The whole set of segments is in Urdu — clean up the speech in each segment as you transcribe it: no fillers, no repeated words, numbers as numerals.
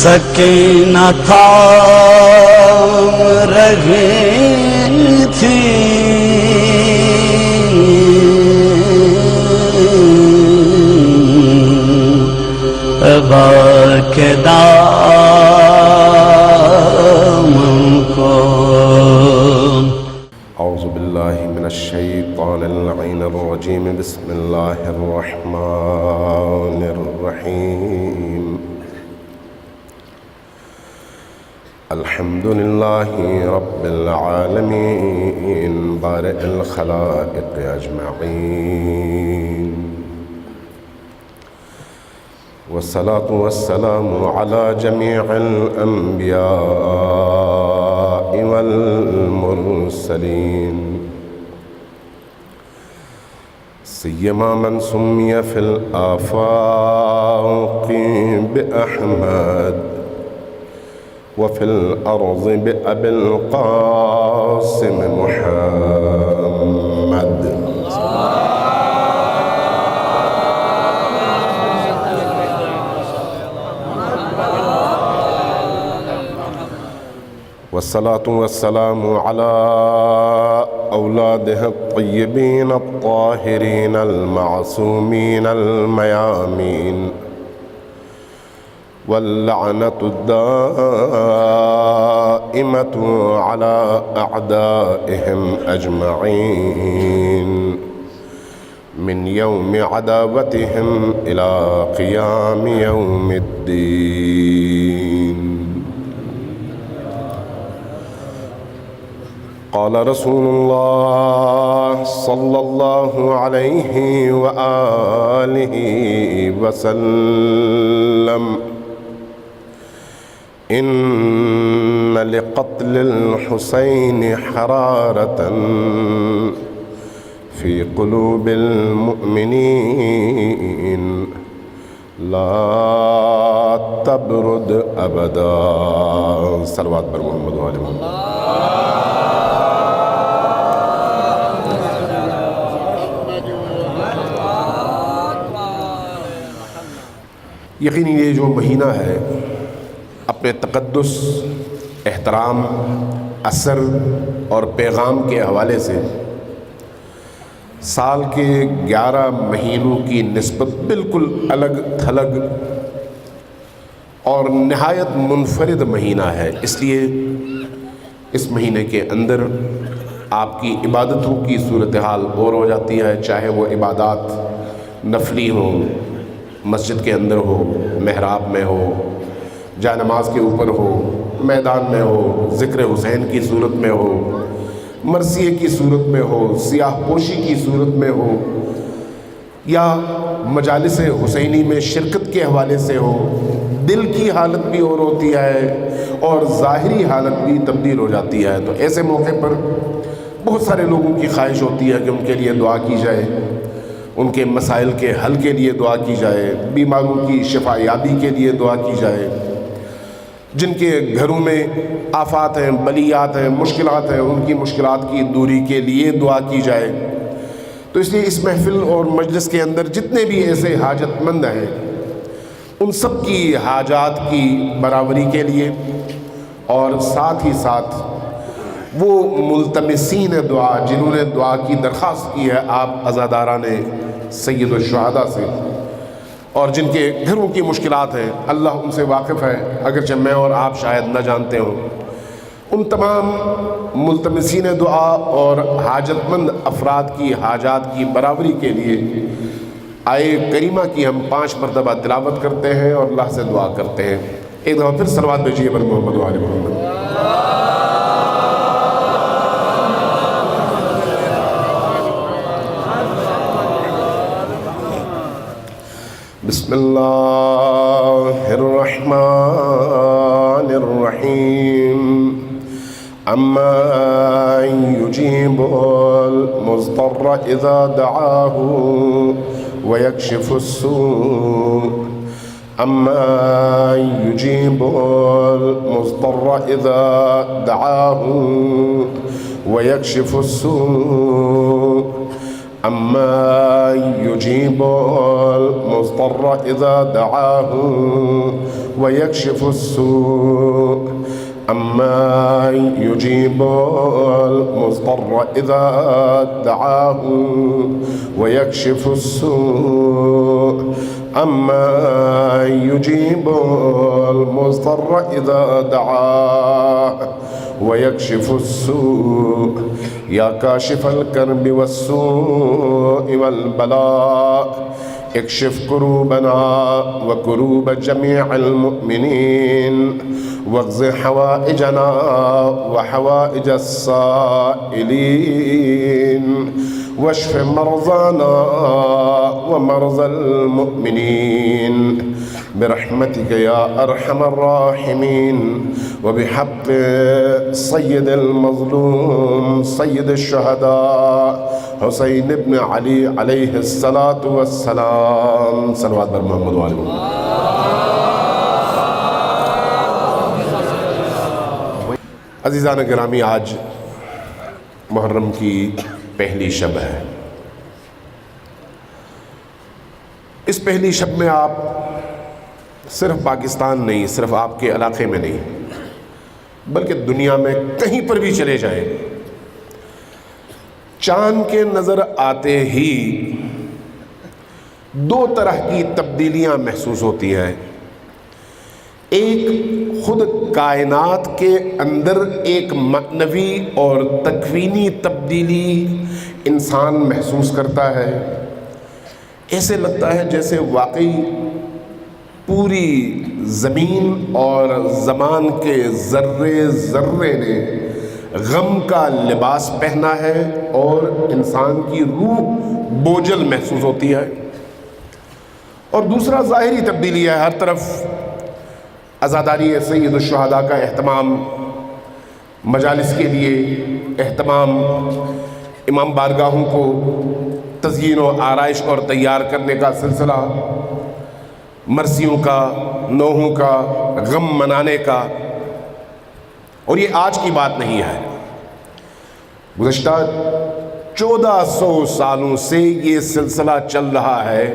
سکینہ تھام رہی تھی ابا کے دامن کو. اعوذ باللہ من الشیطان اللعین الرجیم. بسم اللہ الرحمن الرحیم. الحمد للہ رب العالمین بارئ الخلائق اجمعین، والصلاة والسلام على جميع الأنبياء والمرسلين، سيما من سمي في الآفاق بأحمد وفي الأرض بأبي القاسم محمد. والصلاة والسلام على أولاده الطيبين الطاهرين المعصومين الميامين، واللعنة الدائمة على أعدائهم أجمعين من يوم عداوتهم إلى قيام يوم الدين. قال رسول الله صلى الله عليه وآله وسلم: إن لقتل الحسين حرارة في قلوب المؤمنين لا تبرد أبدا. صلوات بر محمد وآل محمد. یقینی یہ جو مہینہ ہے اپنے تقدس، احترام، اثر اور پیغام کے حوالے سے سال کے 11 مہینوں کی نسبت بالکل الگ تھلگ اور نہایت منفرد مہینہ ہے. اس لیے اس مہینے کے اندر آپ کی عبادتوں کی صورتحال اور ہو جاتی ہے، چاہے وہ عبادات نفلی ہوں، مسجد کے اندر ہو، محراب میں ہو، جائے نماز کے اوپر ہو، میدان میں ہو، ذکر حسین کی صورت میں ہو، مرثیے کی صورت میں ہو، سیاہ پوشی کی صورت میں ہو، یا مجالس حسینی میں شرکت کے حوالے سے ہو. دل کی حالت بھی اور ہوتی ہے اور ظاہری حالت بھی تبدیل ہو جاتی ہے. تو ایسے موقع پر بہت سارے لوگوں کی خواہش ہوتی ہے کہ ان کے لیے دعا کی جائے، ان کے مسائل کے حل کے لیے دعا کی جائے، بیماروں کی شفا یابی کے لیے دعا کی جائے، جن کے گھروں میں آفات ہیں، بلیات ہیں، مشکلات ہیں، ان کی مشکلات کی دوری کے لیے دعا کی جائے. تو اس لیے اس محفل اور مجلس کے اندر جتنے بھی ایسے حاجت مند ہیں، ان سب کی حاجات کی برابری کے لیے اور ساتھ ہی ساتھ وہ ملتمسین دعا جنہوں نے دعا کی درخواست کی ہے آپ عزاداران سید الشہداء سے، اور جن کے گھروں کی مشکلات ہیں، اللہ ان سے واقف ہے اگرچہ میں اور آپ شاید نہ جانتے ہوں. ان تمام ملتمسین دعا اور حاجت مند افراد کی حاجات کی برابری کے لیے آئے کریمہ کی ہم 5 مرتبہ تلاوت کرتے ہیں اور اللہ سے دعا کرتے ہیں. ایک دفعہ پھر صلوات بھیجیے بر محمد و آل محمد. بسم اللہ الرحمن الرحیم. اما يجيب المضطر اذا دعاه ويكشف السوء اما يجيب المضطر اذا دعاه ويكشف السوء أَمَّا يُجِيبُ الْمُضْطَرَّ إِذَا دَعَاهُ وَيَكْشِفُ السُّوءَ أَمَّا يُجِيبُ الْمُضْطَرَّ إِذَا دَعَاهُ وَيَكْشِفُ السُّوءَ أَمَّا يُجِيبُ الْمُضْطَرَّ إِذَا دَعَاهُ وَيَكْشِفُ السُّوءَ يَا كَاشِفَ الْكَرْبِ وَالسُّوءِ وَالْبَلَاءِ اكشف كروبنا وكروب جميع المؤمنين واقض حوائجنا وحوائج السائلين واشف مرضانا ومرضى المؤمنين برحمتك يا أرحم الراحمين وبحق سيد المظلوم سيد الشهداء حسین ابن علی علیہ الصلاۃ والسلام صلوات بر محمد و آل محمد۔ عزیزان گرامی، آج محرم کی پہلی شب ہے۔ اس پہلی شب میں آپ صرف پاکستان نہیں، صرف آپ کے علاقے میں نہیں، بلکہ دنیا میں کہیں پر بھی چلے جائیں، چاند کے نظر آتے ہی دو طرح کی تبدیلیاں محسوس ہوتی ہیں۔ ایک خود کائنات کے اندر ایک معنوی اور تکوینی تبدیلی انسان محسوس کرتا ہے۔ ایسے لگتا ہے جیسے واقعی پوری زمین اور زمان کے ذرے ذرے نے غم کا لباس پہنا ہے اور انسان کی روح بوجھل محسوس ہوتی ہے۔ اور دوسرا ظاہری تبدیلی ہے، ہر طرف عزاداری سید الشہداء کا اہتمام، مجالس کے لیے اہتمام، امام بارگاہوں کو تزئین و آرائش اور تیار کرنے کا سلسلہ، مرثیوں کا، نوحوں کا، غم منانے کا۔ اور یہ آج کی بات نہیں ہے، گزشتہ 1400 سالوں سے یہ سلسلہ چل رہا ہے،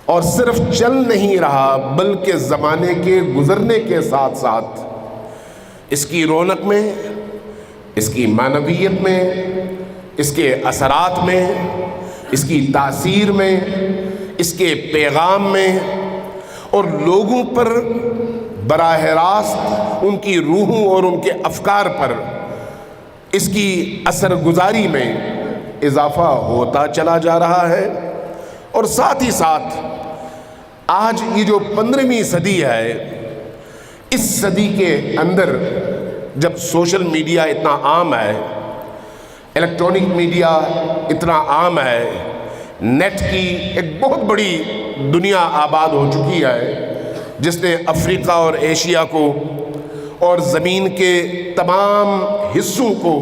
اور صرف چل نہیں رہا بلکہ زمانے کے گزرنے کے ساتھ ساتھ اس کی رونق میں، اس کی معنویت میں، اس کے اثرات میں، اس کی تاثیر میں، اس کے پیغام میں، اور لوگوں پر براہ راست ان کی روحوں اور ان کے افکار پر اس کی اثر گزاری میں اضافہ ہوتا چلا جا رہا ہے۔ اور ساتھ ہی ساتھ آج یہ جو 15ویں صدی ہے، اس صدی کے اندر جب سوشل میڈیا اتنا عام ہے، الیکٹرانک میڈیا اتنا عام ہے، نیٹ کی ایک بہت بڑی دنیا آباد ہو چکی ہے، جس نے افریقہ اور ایشیا کو اور زمین کے تمام حصوں کو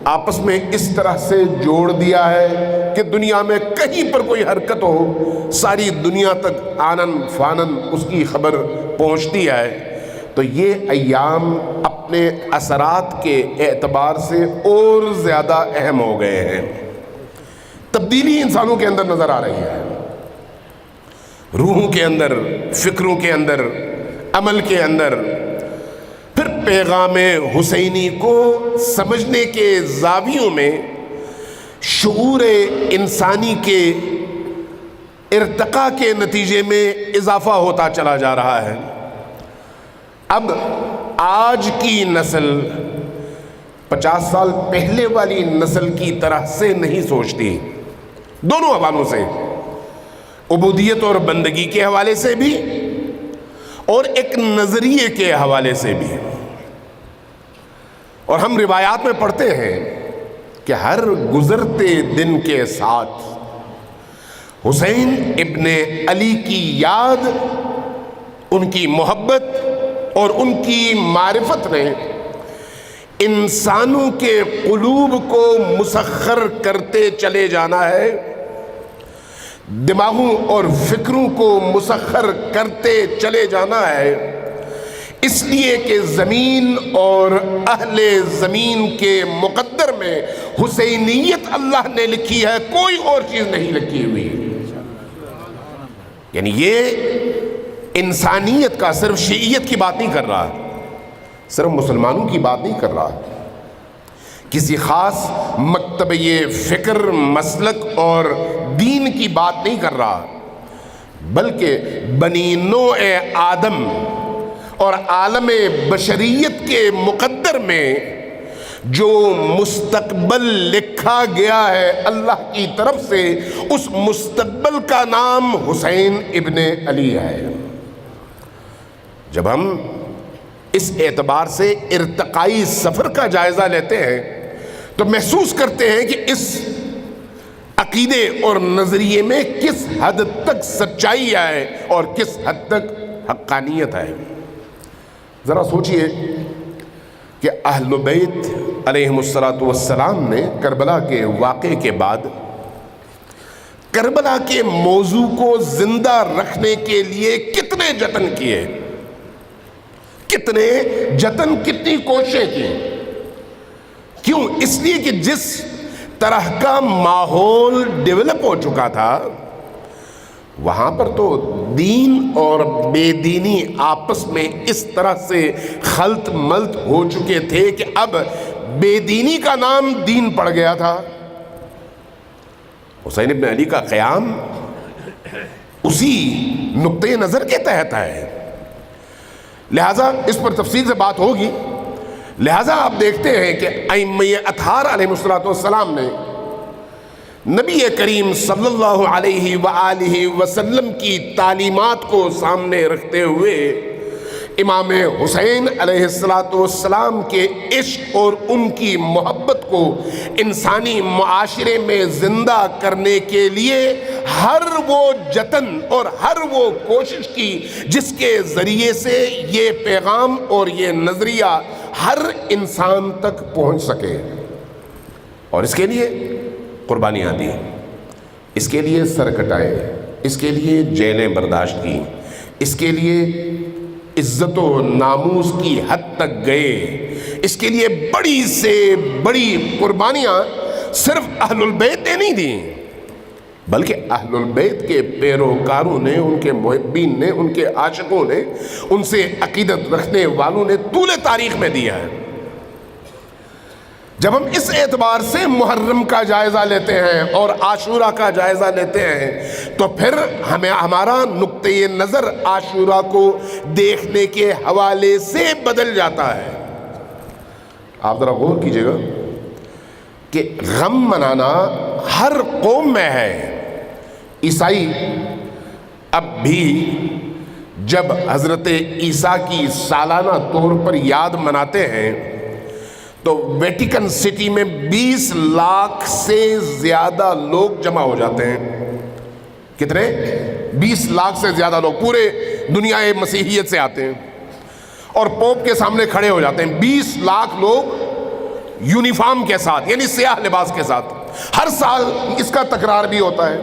آپس میں اس طرح سے جوڑ دیا ہے کہ دنیا میں کہیں پر کوئی حرکت ہو، ساری دنیا تک آنن فانن اس کی خبر پہنچتی ہے۔ تو یہ ایام اپنے اثرات کے اعتبار سے اور زیادہ اہم ہو گئے ہیں۔ تبدیلی انسانوں کے اندر نظر آ رہی ہے، روحوں کے اندر، فکروں کے اندر، عمل کے اندر۔ پھر پیغام حسینی کو سمجھنے کے زاویوں میں شعور انسانی کے ارتقاء کے نتیجے میں اضافہ ہوتا چلا جا رہا ہے۔ اب آج کی نسل 50 سال پہلے والی نسل کی طرح سے نہیں سوچتی، دونوں حوالوں سے، عبودیت اور بندگی کے حوالے سے بھی اور ایک نظریے کے حوالے سے بھی۔ اور ہم روایات میں پڑھتے ہیں کہ ہر گزرتے دن کے ساتھ حسین ابن علی کی یاد، ان کی محبت اور ان کی معرفت نے انسانوں کے قلوب کو مسخر کرتے چلے جانا ہے، دماغوں اور فکروں کو مسخر کرتے چلے جانا ہے، اس لیے کہ زمین اور اہل زمین کے مقدر میں حسینیت اللہ نے لکھی ہے، کوئی اور چیز نہیں لکھی ہوئی۔ یعنی یہ انسانیت کا، صرف شیعیت کی بات نہیں کر رہا، صرف مسلمانوں کی بات نہیں کر رہا، کسی خاص مکتبہ فکر، مسلک اور دین کی بات نہیں کر رہا، بلکہ بنی نوع آدم اور عالم بشریت کے مقدر میں جو مستقبل لکھا گیا ہے اللہ کی طرف سے، اس مستقبل کا نام حسین ابن علی ہے۔ جب ہم اس اعتبار سے ارتقائی سفر کا جائزہ لیتے ہیں تو محسوس کرتے ہیں کہ اس عقیدے اور نظریے میں کس حد تک سچائی ہے اور کس حد تک حقانیت ہے۔ ذرا سوچئے کہ اہل بیت علیہم السلام نے کربلا کے واقعے کے بعد کربلا کے موضوع کو زندہ رکھنے کے لیے کتنے جتن کیے، کتنے جتن، کتنی کوششیں کی۔ کیوں؟ اس لیے کہ جس طرح کا ماحول ڈیولپ ہو چکا تھا، وہاں پر تو دین اور بے دینی آپس میں اس طرح سے خلط ملط ہو چکے تھے کہ اب بے دینی کا نام دین پڑ گیا تھا۔ حسین ابن علی کا قیام اسی نقطۂ نظر کے تحت ہے، لہٰذا اس پر تفصیل سے بات ہوگی۔ لہٰذا آپ دیکھتے ہیں کہ ائمہ اطہار علیہ السلام نے نبی کریم صلی اللہ علیہ وآلہ وسلم کی تعلیمات کو سامنے رکھتے ہوئے امام حسین علیہ السلام کے عشق اور ان کی محبت کو انسانی معاشرے میں زندہ کرنے کے لیے ہر وہ جتن اور ہر وہ کوشش کی جس کے ذریعے سے یہ پیغام اور یہ نظریہ ہر انسان تک پہنچ سکے، اور اس کے لیے قربانیاں دی، اس کے لیے سر کٹائے، اس کے لیے جیلیں برداشت کی، اس کے لیے عزت و ناموس کی حد تک گئے، اس کے لیے بڑی سے بڑی قربانیاں صرف اہل البیت نے نہیں دیں، بلکہ اہل البیت کے پیروکاروں نے، ان کے محبین نے، ان کے عاشقوں نے، ان سے عقیدت رکھنے والوں نے طول تاریخ میں دیا ہے۔ جب ہم اس اعتبار سے محرم کا جائزہ لیتے ہیں اور عاشورہ کا جائزہ لیتے ہیں تو پھر ہمیں ہمارا نقطۂ نظر عاشورہ کو دیکھنے کے حوالے سے بدل جاتا ہے۔ آپ ذرا غور کیجئے گا کہ غم منانا ہر قوم میں ہے۔ عیسائی اب بھی جب حضرت عیسیٰ کی سالانہ طور پر یاد مناتے ہیں تو ویٹیکن سٹی میں 20 لاکھ سے زیادہ لوگ جمع ہو جاتے ہیں۔ کتنے؟ 20 لاکھ سے زیادہ لوگ پورے دنیا مسیحیت سے آتے ہیں اور پوپ کے سامنے کھڑے ہو جاتے ہیں۔ 20 لاکھ لوگ یونیفارم کے ساتھ، یعنی سیاہ لباس کے ساتھ۔ ہر سال اس کا تکرار بھی ہوتا ہے،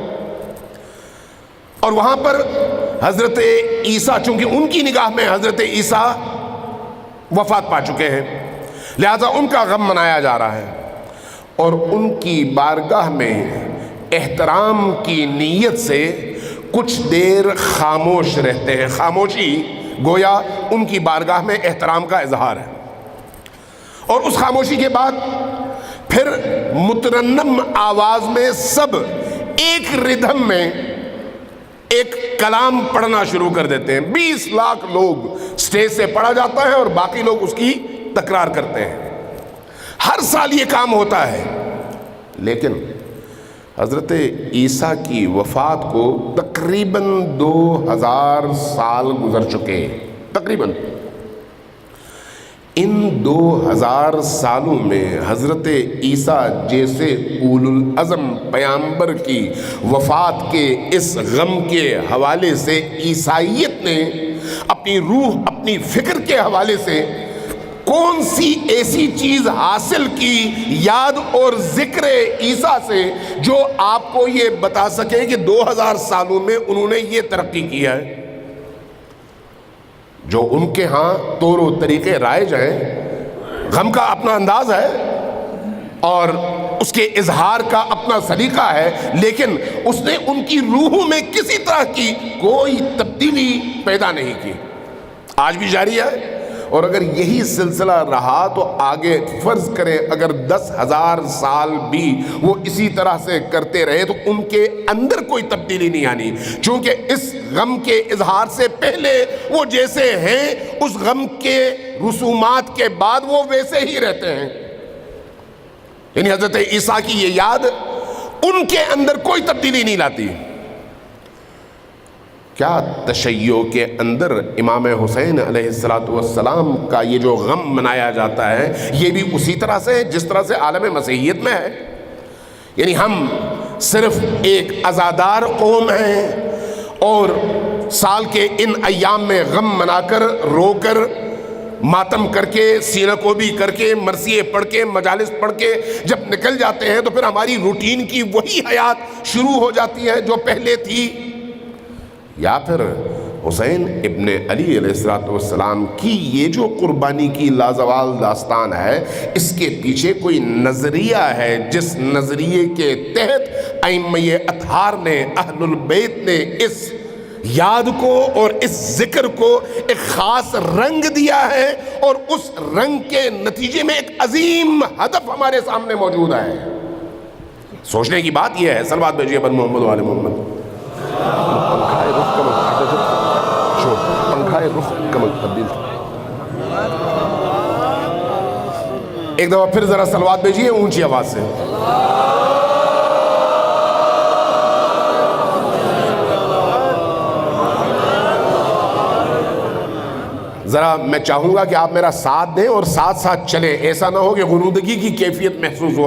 اور وہاں پر حضرت عیسیٰ، چونکہ ان کی نگاہ میں حضرت عیسیٰ وفات پا چکے ہیں، لہذا ان کا غم منایا جا رہا ہے، اور ان کی بارگاہ میں احترام کی نیت سے کچھ دیر خاموش رہتے ہیں۔ خاموشی گویا ان کی بارگاہ میں احترام کا اظہار ہے، اور اس خاموشی کے بعد پھر مترنم آواز میں سب ایک ردھم میں ایک کلام پڑھنا شروع کر دیتے ہیں۔ 20 لاکھ لوگ سٹیج سے پڑھا جاتا ہے اور باقی لوگ اس کی تکرار کرتے ہیں۔ ہر سال یہ کام ہوتا ہے، لیکن حضرت عیسیٰ کی وفات کو تقریباً 2000 سال گزر چکے، تقریباً۔ ان 2000 سالوں میں حضرت عیسیٰ جیسے اولو العزم پیامبر کی وفات کے اس غم کے حوالے سے عیسائیت نے اپنی روح، اپنی فکر کے حوالے سے کون سی ایسی چیز حاصل کی یاد اور ذکر عیسیٰ سے جو آپ کو یہ بتا سکے کہ 2000 سالوں میں انہوں نے یہ ترقی کیا ہے؟ جو ان کے ہاں طور و طریقے رائج ہیں، غم کا اپنا انداز ہے، اور اس کے اظہار کا اپنا سلیقہ ہے، لیکن اس نے ان کی روحوں میں کسی طرح کی کوئی تبدیلی پیدا نہیں کی، آج بھی جاری ہے۔ اور اگر یہی سلسلہ رہا تو آگے فرض کریں اگر 10,000 سال بھی وہ اسی طرح سے کرتے رہے تو ان کے اندر کوئی تبدیلی نہیں آنی، چونکہ اس غم کے اظہار سے پہلے وہ جیسے ہیں اس غم کے رسومات کے بعد وہ ویسے ہی رہتے ہیں۔ یعنی حضرت عیسیٰ کی یہ یاد ان کے اندر کوئی تبدیلی نہیں لاتی۔ کیا تشیع کے اندر امام حسین علیہ السلام کا یہ جو غم منایا جاتا ہے یہ بھی اسی طرح سے ہے جس طرح سے عالم مسیحیت میں ہے؟ یعنی ہم صرف ایک عزادار قوم ہیں اور سال کے ان ایام میں غم منا کر، رو کر، ماتم کر کے، سینہ کوبی کر کے، مرثیے پڑھ کے، مجالس پڑھ کے جب نکل جاتے ہیں تو پھر ہماری روٹین کی وہی حیات شروع ہو جاتی ہے جو پہلے تھی؟ یا پھر حسین ابن علی علیہ السلام کی یہ جو قربانی کی لازوال داستان ہے اس کے پیچھے کوئی نظریہ ہے جس نظریے کے تحت ائمہ اطہار نے، اہل البیت نے اس یاد کو اور اس ذکر کو ایک خاص رنگ دیا ہے، اور اس رنگ کے نتیجے میں ایک عظیم ہدف ہمارے سامنے موجود ہے۔ سوچنے کی بات یہ ہے، صلوات بھیجیے بن محمد والے محمد۔ پنکھائے رخ کمل تبدیل، ایک دفعہ پھر ذرا صلوات بھیجیے اونچی آواز سے۔ ذرا میں چاہوں گا کہ آپ میرا ساتھ دیں اور ساتھ ساتھ چلیں، ایسا نہ ہو کہ غنودگی کی کیفیت محسوس ہو۔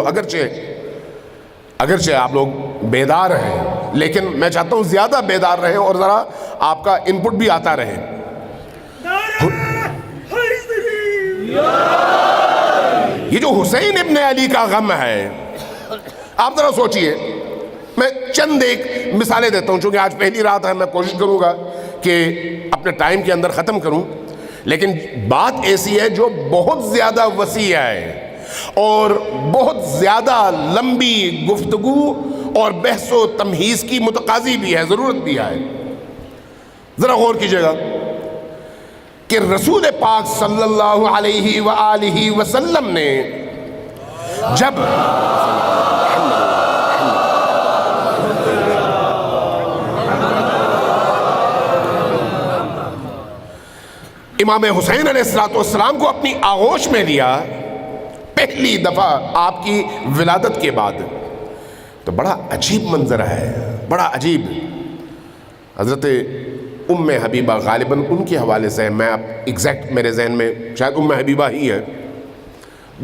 اگرچہ آپ لوگ بیدار ہیں لیکن میں چاہتا ہوں زیادہ بیدار رہیں اور ذرا آپ کا انپٹ بھی آتا رہے۔ یہ جو حسین ابن علی کا غم ہے، آپ ذرا سوچئے، میں چند ایک مثالیں دیتا ہوں، چونکہ آج پہلی رات ہے، میں کوشش کروں گا کہ اپنے ٹائم کے اندر ختم کروں، لیکن بات ایسی ہے جو بہت زیادہ وسیع ہے اور بہت زیادہ لمبی گفتگو اور بحث و تمہیز کی متقاضی بھی ہے، ضرورت بھی ہے۔ ذرا غور کیجئے گا کہ رسول پاک صلی اللہ علیہ وآلہ وسلم نے جب امام حسین علیہ السلام کو اپنی آغوش میں لیا پہلی دفعہ آپ کی ولادت کے بعد، تو بڑا عجیب منظر ہے، بڑا عجیب۔ حضرت ام حبیبہ غالباً ان کے حوالے سے، میں اب ایگزیکٹ میرے ذہن میں شاید ام حبیبہ ہی ہے،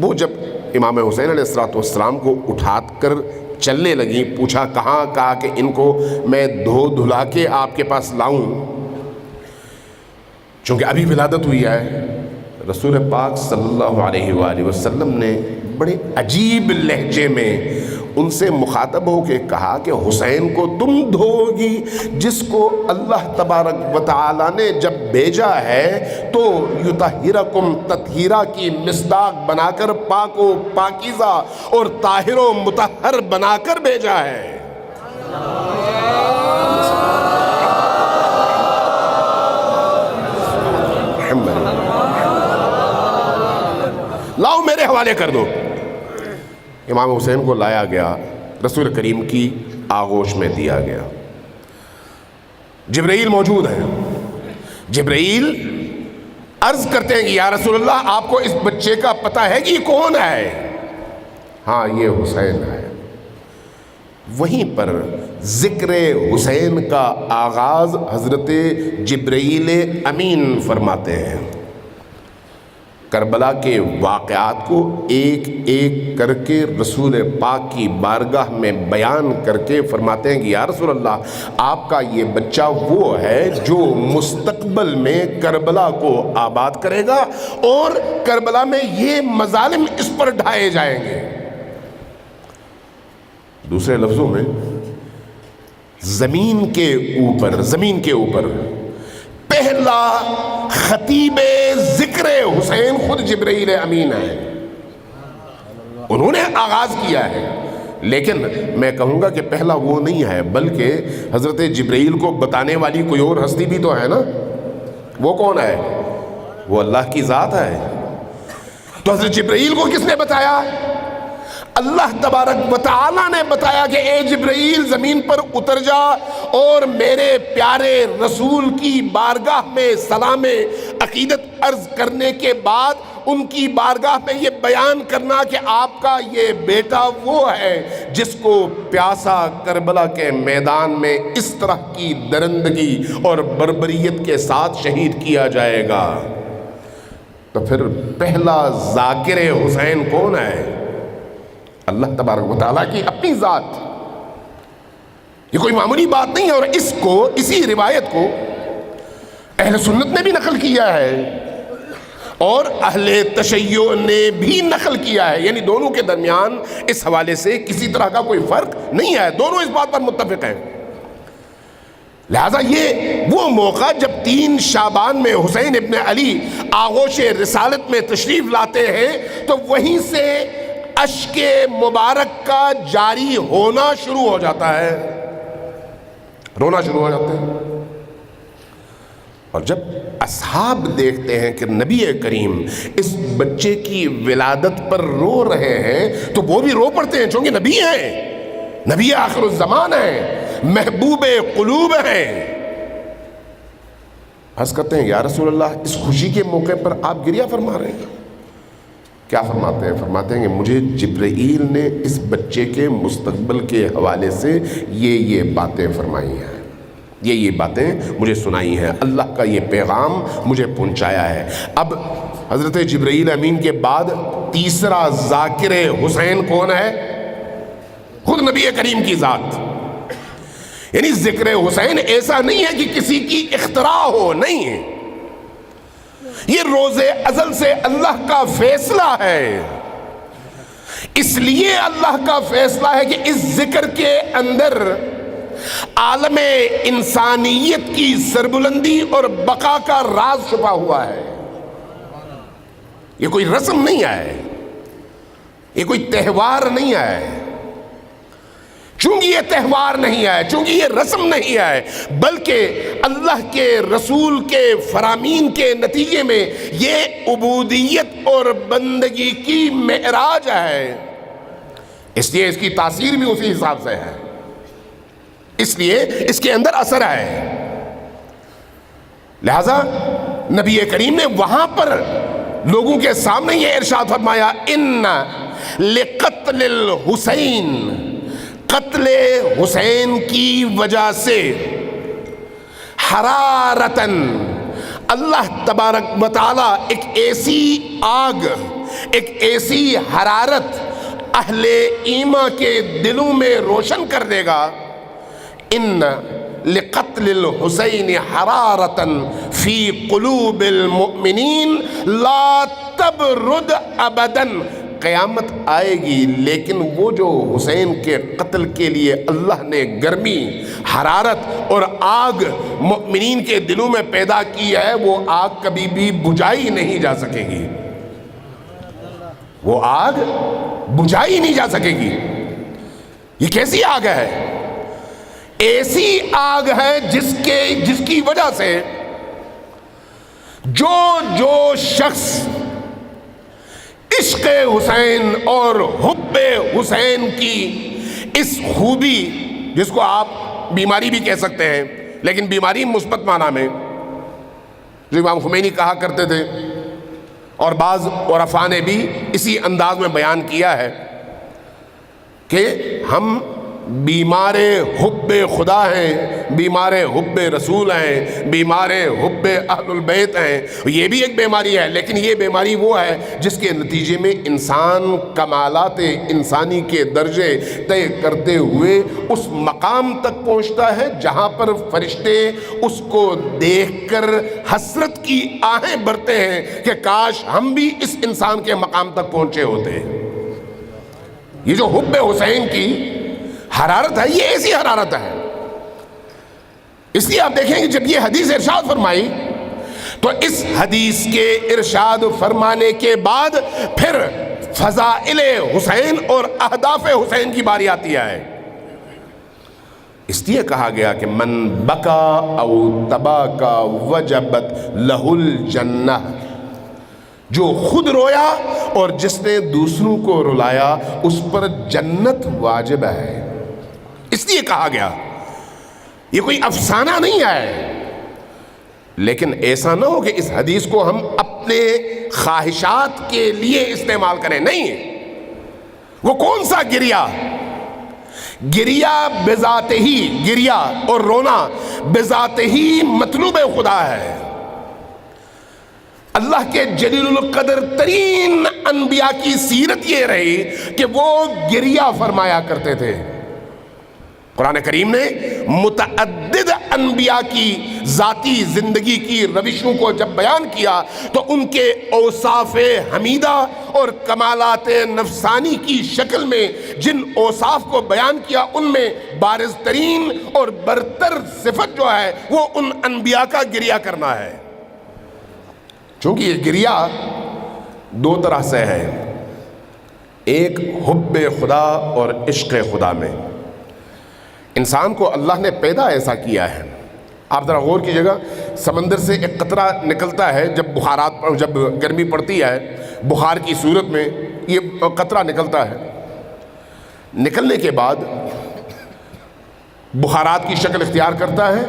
وہ جب امام حسین علیہ السلام کو اٹھا کر چلنے لگیں، پوچھا کہاں، کہا کہ ان کو میں دھو دھلا کے آپ کے پاس لاؤں، چونکہ ابھی ولادت ہوئی ہے۔ رسول پاک صلی اللہ علیہ وآلہ وسلم نے بڑے عجیب لہجے میں ان سے مخاطب ہو کے کہا کہ حسین کو تم دھو گی، جس کو اللہ تبارک و تعالی نے جب بھیجا ہے تو یطہرکم تطہیرا کی مصداق بنا کر پاک و پاکیزہ اور طاہر و مطہر بنا کر بھیجا ہے۔ لاؤ میرے حوالے کر دو۔ امام حسین کو لایا گیا، رسول کریم کی آغوش میں دیا گیا۔ جبرائیل موجود ہے، جبرائیل عرض کرتے ہیں کہ یا رسول اللہ آپ کو اس بچے کا پتہ ہے کہ یہ کون ہے؟ ہاں یہ حسین ہے۔ وہیں پر ذکر حسین کا آغاز حضرت جبرائیل امین فرماتے ہیں، کربلا کے واقعات کو ایک ایک کر کے رسول پاک کی بارگاہ میں بیان کر کے فرماتے ہیں کہ یا رسول اللہ آپ کا یہ بچہ وہ ہے جو مستقبل میں کربلا کو آباد کرے گا اور کربلا میں یہ مظالم اس پر ڈھائے جائیں گے۔ دوسرے لفظوں میں زمین کے اوپر پہلا خطیب ذکر حسین خود جبرائیل امین ہے، انہوں نے آغاز کیا ہے۔ لیکن میں کہوں گا کہ پہلا وہ نہیں ہے، بلکہ حضرت جبرائیل کو بتانے والی کوئی اور ہستی بھی تو ہے نا۔ وہ کون ہے؟ وہ اللہ کی ذات ہے۔ تو حضرت جبرائیل کو کس نے بتایا؟ اللہ تبارک و تعالیٰ نے بتایا کہ اے جبرائیل زمین پر اتر جا اور میرے پیارے رسول کی بارگاہ میں سلام عقیدت عرض کرنے کے بعد ان کی بارگاہ میں یہ بیان کرنا کہ آپ کا یہ بیٹا وہ ہے جس کو پیاسا کربلا کے میدان میں اس طرح کی درندگی اور بربریت کے ساتھ شہید کیا جائے گا۔ تو پھر پہلا ذاکر حسین کون ہے؟ اللہ تبارک و تعالیٰ کی اپنی ذات۔ یہ کوئی معمولی بات نہیں ہے، اور اس کو، اسی روایت کو اہل سنت نے بھی نقل کیا ہے اور اہل تشیع نے بھی نقل کیا ہے، یعنی دونوں کے درمیان اس حوالے سے کسی طرح کا کوئی فرق نہیں ہے، دونوں اس بات پر متفق ہیں۔ لہذا یہ وہ موقع جب 3 شعبان میں حسین ابن علی آغوش رسالت میں تشریف لاتے ہیں تو وہیں سے اشک مبارک کا جاری ہونا شروع ہو جاتا ہے، رونا شروع ہو جاتے ہیں۔ اور جب اصحاب دیکھتے ہیں کہ نبی کریم اس بچے کی ولادت پر رو رہے ہیں تو وہ بھی رو پڑتے ہیں، چونکہ نبی ہیں، نبی آخر الزمان ہیں، محبوب قلوب ہیں۔ عرض کرتے ہیں یا رسول اللہ اس خوشی کے موقع پر آپ گریہ فرما رہے ہیں؟ کیا فرماتے ہیں؟ فرماتے ہیں کہ مجھے جبرائیل نے اس بچے کے مستقبل کے حوالے سے یہ باتیں فرمائی ہیں، یہ باتیں مجھے سنائی ہیں، اللہ کا یہ پیغام مجھے پہنچایا ہے۔ اب حضرت جبرائیل امین کے بعد تیسرا ذاکر حسین کون ہے؟ خود نبی کریم کی ذات۔ یعنی ذکر حسین ایسا نہیں ہے کہ کسی کی اختراع ہو، نہیں ہے، یہ روز ازل سے اللہ کا فیصلہ ہے۔ اس لیے اللہ کا فیصلہ ہے کہ اس ذکر کے اندر عالم انسانیت کی سربلندی اور بقا کا راز چھپا ہوا ہے۔ یہ کوئی رسم نہیں ہے، یہ کوئی تہوار نہیں ہے، چونکہ یہ تہوار نہیں ہے، چونکہ یہ رسم نہیں ہے، بلکہ اللہ کے رسول کے فرامین کے نتیجے میں یہ عبودیت اور بندگی کی معراج ہے۔ اس لیے اس کی تاثیر بھی اسی حساب سے ہے، اس لیے اس کے اندر اثر ہے۔ لہذا نبی کریم نے وہاں پر لوگوں کے سامنے یہ ارشاد فرمایا ان لقتل الحسین، قتل حسین کی وجہ سے حرارتن، اللہ تبارک و تعالی ایک ایسی آگ، ایک ایسی حرارت اہل ایمان کے دلوں میں روشن کر دے گا۔ ان لقتل الحسین حرارتن فی قلوب المؤمنین لا تبرد ابداً، قیامت آئے گی لیکن وہ جو حسین کے قتل کے لیے اللہ نے گرمی، حرارت اور آگ مؤمنین کے دلوں میں پیدا کی ہے، وہ آگ کبھی بھی بجھائی نہیں جا سکے گی، وہ آگ بجھائی نہیں جا سکے گی۔ یہ کیسی آگ ہے؟ ایسی آگ ہے جس کی وجہ سے جو شخص عشق حسین اور حب حسین کی اس خوبی، جس کو آپ بیماری بھی کہہ سکتے ہیں لیکن بیماری مثبت معنی میں، جو امام خمینی کہا کرتے تھے اور بعض عرفاء نے بھی اسی انداز میں بیان کیا ہے کہ ہم بیمار حب خدا ہیں، بیمار حب رسول ہیں، بیمار حب اہل البیت ہیں۔ یہ بھی ایک بیماری ہے، لیکن یہ بیماری وہ ہے جس کے نتیجے میں انسان کمالات انسانی کے درجے طے کرتے ہوئے اس مقام تک پہنچتا ہے جہاں پر فرشتے اس کو دیکھ کر حسرت کی آہیں بھرتے ہیں کہ کاش ہم بھی اس انسان کے مقام تک پہنچے ہوتے۔ یہ جو حب حسین کی حرارت ہے، یہ ایسی حرارت ہے۔ اس لیے آپ دیکھیں کہ جب یہ حدیث ارشاد فرمائی تو اس حدیث کے ارشاد فرمانے کے بعد پھر فضائل حسین اور اہداف حسین کی باری آتی ہے، اس لیے کہا گیا کہ من بکا او تباکا وجبت لہ الجنہ، جو خود رویا اور جس نے دوسروں کو رلایا اس پر جنت واجب ہے۔ اس لیے کہا گیا، یہ کوئی افسانہ نہیں ہے، لیکن ایسا نہ ہو کہ اس حدیث کو ہم اپنے خواہشات کے لیے استعمال کریں، نہیں۔ وہ کون سا گریا؟ گریا بذات ہی، گریا اور رونا بذات ہی مطلوب خدا ہے۔ اللہ کے جلیل القدر ترین انبیاء کی سیرت یہ رہی کہ وہ گریا فرمایا کرتے تھے۔ قرآن کریم نے متعدد انبیاء کی ذاتی زندگی کی روشوں کو جب بیان کیا تو ان کے اوصاف حمیدہ اور کمالات نفسانی کی شکل میں جن اوصاف کو بیان کیا ان میں بارز ترین اور برتر صفت جو ہے وہ ان انبیاء کا گریہ کرنا ہے۔ چونکہ یہ گریہ دو طرح سے ہے، ایک حب خدا اور عشق خدا میں۔ انسان کو اللہ نے پیدا ایسا کیا ہے، آپ ذرا غور کیجئے گا، سمندر سے ایک قطرہ نکلتا ہے جب گرمی پڑتی ہے، بخار کی صورت میں یہ قطرہ نکلتا ہے، نکلنے کے بعد بخارات کی شکل اختیار کرتا ہے،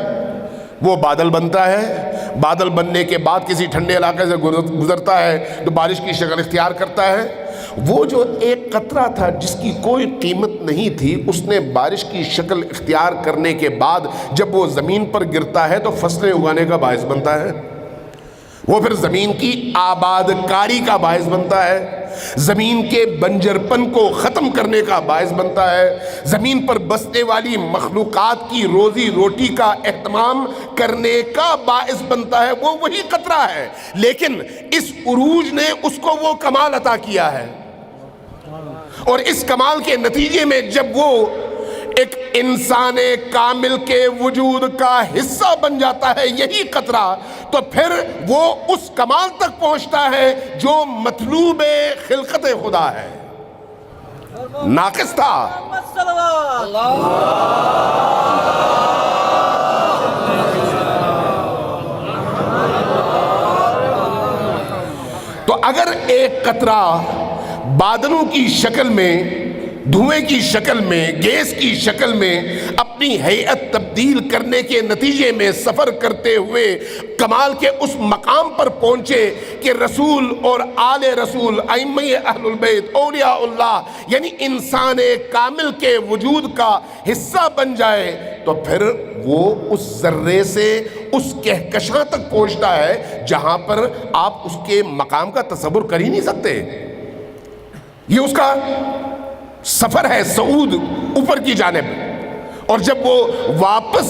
وہ بادل بنتا ہے، بادل بننے کے بعد کسی ٹھنڈے علاقے سے گزرتا ہے تو بارش کی شکل اختیار کرتا ہے۔ وہ جو ایک قطرہ تھا جس کی کوئی قیمت نہیں تھی، اس نے بارش کی شکل اختیار کرنے کے بعد جب وہ زمین پر گرتا ہے تو فصلیں اگانے کا باعث بنتا ہے، وہ پھر زمین کی آباد کاری کا باعث بنتا ہے، زمین کے بنجرپن کو ختم کرنے کا باعث بنتا ہے، زمین پر بسنے والی مخلوقات کی روزی روٹی کا اہتمام کرنے کا باعث بنتا ہے، وہ وہی قطرہ ہے، لیکن اس عروج نے اس کو وہ کمال عطا کیا ہے، اور اس کمال کے نتیجے میں جب وہ ایک انسان کامل کے وجود کا حصہ بن جاتا ہے یہی قطرہ، تو پھر وہ اس کمال تک پہنچتا ہے جو مطلوب خلقت خدا ہے۔ ناقص تھا، تو اگر ایک قطرہ بادلوں کی شکل میں، دھوئیں کی شکل میں، گیس کی شکل میں اپنی ہیئت تبدیل کرنے کے نتیجے میں سفر کرتے ہوئے کمال کے اس مقام پر پہنچے کہ رسول اور آل رسول، ائمہ اہل البیت، اولیاء اللہ، یعنی انسان کامل کے وجود کا حصہ بن جائے، تو پھر وہ اس ذرے سے اس کہکشاں تک پہنچتا ہے جہاں پر آپ اس کے مقام کا تصور کر ہی نہیں سکتے۔ یہ اس کا سفر ہے صعود اوپر کی جانب، اور جب وہ واپس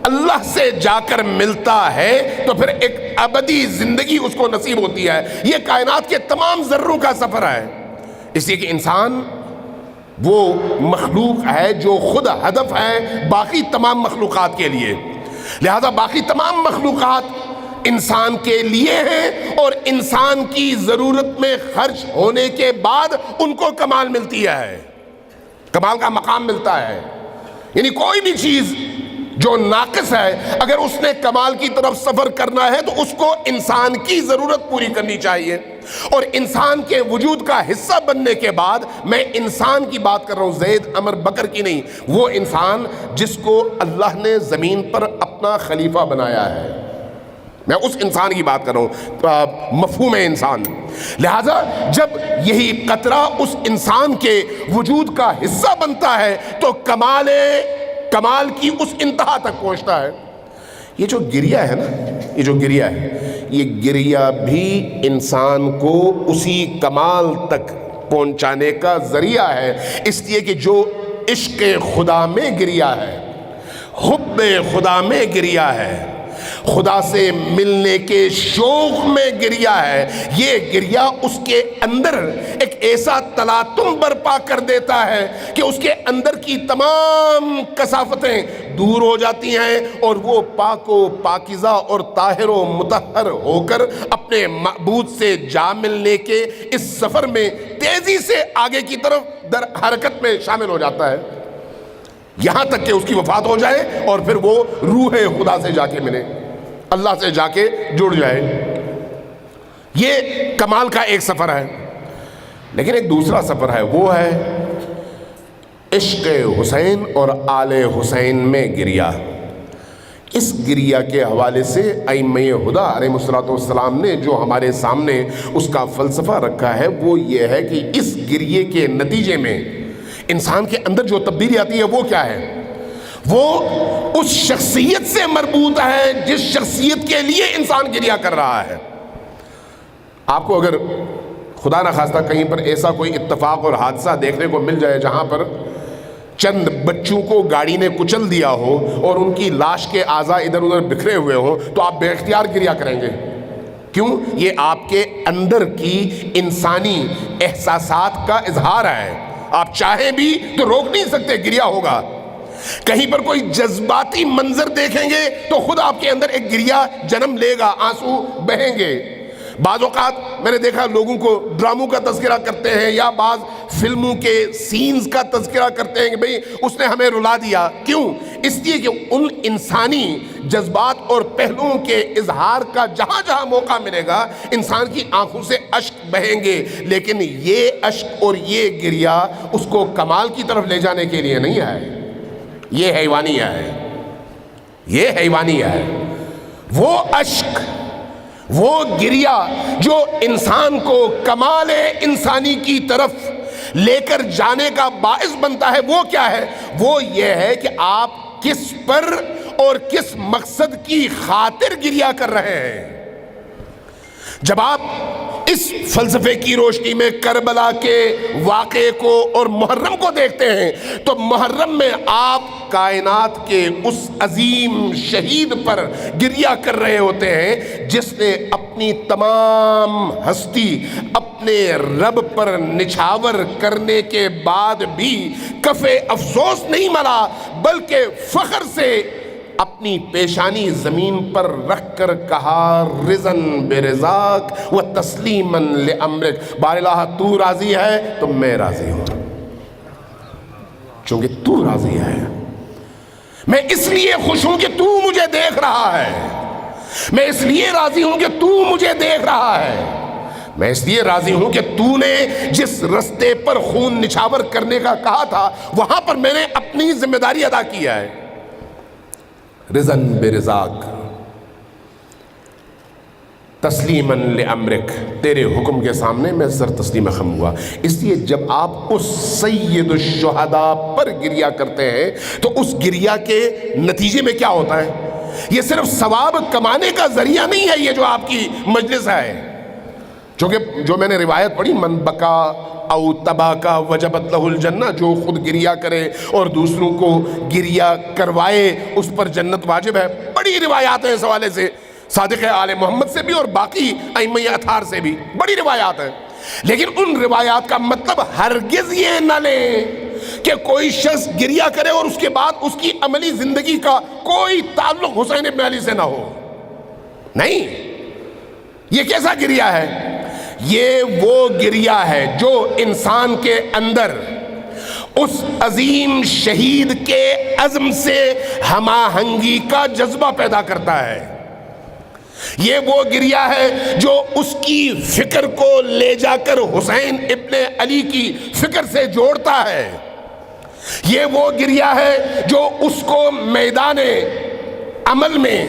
اللہ سے جا کر ملتا ہے تو پھر ایک ابدی زندگی اس کو نصیب ہوتی ہے۔ یہ کائنات کے تمام ذروں کا سفر ہے، اس لیے کہ انسان وہ مخلوق ہے جو خود ہدف ہے باقی تمام مخلوقات کے لیے، لہذا باقی تمام مخلوقات انسان کے لیے ہیں، اور انسان کی ضرورت میں خرچ ہونے کے بعد ان کو کمال ملتی ہے، کمال کا مقام ملتا ہے۔ یعنی کوئی بھی چیز جو ناقص ہے اگر اس نے کمال کی طرف سفر کرنا ہے تو اس کو انسان کی ضرورت پوری کرنی چاہیے، اور انسان کے وجود کا حصہ بننے کے بعد، میں انسان کی بات کر رہا ہوں، زید عمر بکر کی نہیں، وہ انسان جس کو اللہ نے زمین پر اپنا خلیفہ بنایا ہے، میں اس انسان کی بات کر رہا ہوں، مفہوم انسان۔ لہذا جب یہی قطرہ اس انسان کے وجود کا حصہ بنتا ہے تو کمال کی اس انتہا تک پہنچتا ہے۔ یہ جو گریہ ہے نا، یہ جو گریہ ہے، یہ گریہ بھی انسان کو اسی کمال تک پہنچانے کا ذریعہ ہے، اس لیے کہ جو عشق خدا میں گریہ ہے، حب خدا میں گریہ ہے، خدا سے ملنے کے شوق میں گریا ہے، یہ گریا اس کے اندر ایک ایسا تلاطم برپا کر دیتا ہے کہ اس کے اندر کی تمام کثافتیں دور ہو جاتی ہیں اور وہ پاک و پاکیزہ اور طاہر و مطہر ہو کر اپنے معبود سے جا ملنے کے اس سفر میں تیزی سے آگے کی طرف در حرکت میں شامل ہو جاتا ہے، یہاں تک کہ اس کی وفات ہو جائے اور پھر وہ روح خدا سے جا کے ملے، اللہ سے جا کے جڑ جائے۔ یہ کمال کا ایک سفر ہے۔ لیکن ایک دوسرا سفر ہے، وہ ہے عشق حسین اور آل حسین میں گریا۔ اس گریا کے حوالے سے ائمہ ہدیٰ علیہ السلام نے جو ہمارے سامنے اس کا فلسفہ رکھا ہے وہ یہ ہے کہ اس گریے کے نتیجے میں انسان کے اندر جو تبدیلی آتی ہے وہ کیا ہے؟ وہ اس شخصیت سے مربوط ہے جس شخصیت کے لیے انسان گریا کر رہا ہے۔ آپ کو اگر خدا نخواستہ کہیں پر ایسا کوئی اتفاق اور حادثہ دیکھنے کو مل جائے جہاں پر چند بچوں کو گاڑی نے کچل دیا ہو اور ان کی لاش کے اعضاء ادھر ادھر بکھرے ہوئے ہوں تو آپ بے اختیار گریا کریں گے۔ کیوں؟ یہ آپ کے اندر کی انسانی احساسات کا اظہار ہے، آپ چاہیں بھی تو روک نہیں سکتے، گریا ہوگا۔ کہیں پر کوئی جذباتی منظر دیکھیں گے تو خود آپ کے اندر ایک گریا جنم لے گا، آنسو بہیں گے۔ بعض اوقات میں نے دیکھا لوگوں کو ڈراموں کا تذکرہ کرتے ہیں یا بعض فلموں کے سینز کا تذکرہ کرتے ہیں کہ بھئی اس نے ہمیں رلا دیا۔ کیوں؟ اس لیے کہ ان انسانی جذبات اور پہلوؤں کے اظہار کا جہاں جہاں موقع ملے گا انسان کی آنکھوں سے اشک بہیں گے، لیکن یہ اشک اور یہ گریا اس کو کمال کی طرف لے جانے کے لیے نہیں ہے، یہ حیوانیہ ہے، یہ حیوانیہ ہے۔ وہ اشک، وہ گریا جو انسان کو کمال انسانی کی طرف لے کر جانے کا باعث بنتا ہے وہ کیا ہے؟ وہ یہ ہے کہ آپ کس پر اور کس مقصد کی خاطر گریا کر رہے ہیں۔ جب آپ اس فلسفے کی روشنی میں کربلا کے واقعے کو اور محرم کو دیکھتے ہیں تو محرم میں آپ کائنات کے اس عظیم شہید پر گریا کر رہے ہوتے ہیں جس نے اپنی تمام ہستی اپنے رب پر نچھاور کرنے کے بعد بھی کف افسوس نہیں ملا، بلکہ فخر سے اپنی پیشانی زمین پر رکھ کر کہا رضن برضاک و تسلیما لامرک، بار الہ تو راضی ہے تو میں راضی ہوں، چونکہ تو راضی ہے میں اس لیے خوش ہوں کہ تو مجھے دیکھ رہا ہے، میں اس لیے راضی ہوں کہ تو مجھے دیکھ رہا ہے، میں اس لیے راضی ہوں کہ تو نے جس رستے پر خون نچھاور کرنے کا کہا تھا وہاں پر میں نے اپنی ذمہ داری ادا کیا ہے۔ رضن برضاک تسلیما لامرک، تیرے حکم کے سامنے میں سر تسلیم خم ہوا۔ اس لیے جب آپ اس سید الشہداء پر گریا کرتے ہیں تو اس گریا کے نتیجے میں کیا ہوتا ہے؟ یہ صرف ثواب کمانے کا ذریعہ نہیں ہے یہ جو آپ کی مجلس ہے، چونکہ جو میں نے روایت پڑھی من بکا او تبا کا وجبت لہ الجنہ، جو خود گریا کرے اور دوسروں کو گریا کروائے اس پر جنت واجب ہے، بڑی روایات ہیں اس حوالے سے، صادق آل محمد سے بھی اور باقی ائمہ اطہار سے بھی بڑی روایات ہیں۔ لیکن ان روایات کا مطلب ہرگز یہ نہ لیں کہ کوئی شخص گریا کرے اور اس کے بعد اس کی عملی زندگی کا کوئی تعلق حسین ابن علی سے نہ ہو، نہیں، یہ کیسا گریا ہے؟ یہ وہ گریا ہے جو انسان کے اندر اس عظیم شہید کے عزم سے ہم آہنگی کا جذبہ پیدا کرتا ہے، یہ وہ گریا ہے جو اس کی فکر کو لے جا کر حسین ابن علی کی فکر سے جوڑتا ہے، یہ وہ گریا ہے جو اس کو میدان عمل میں،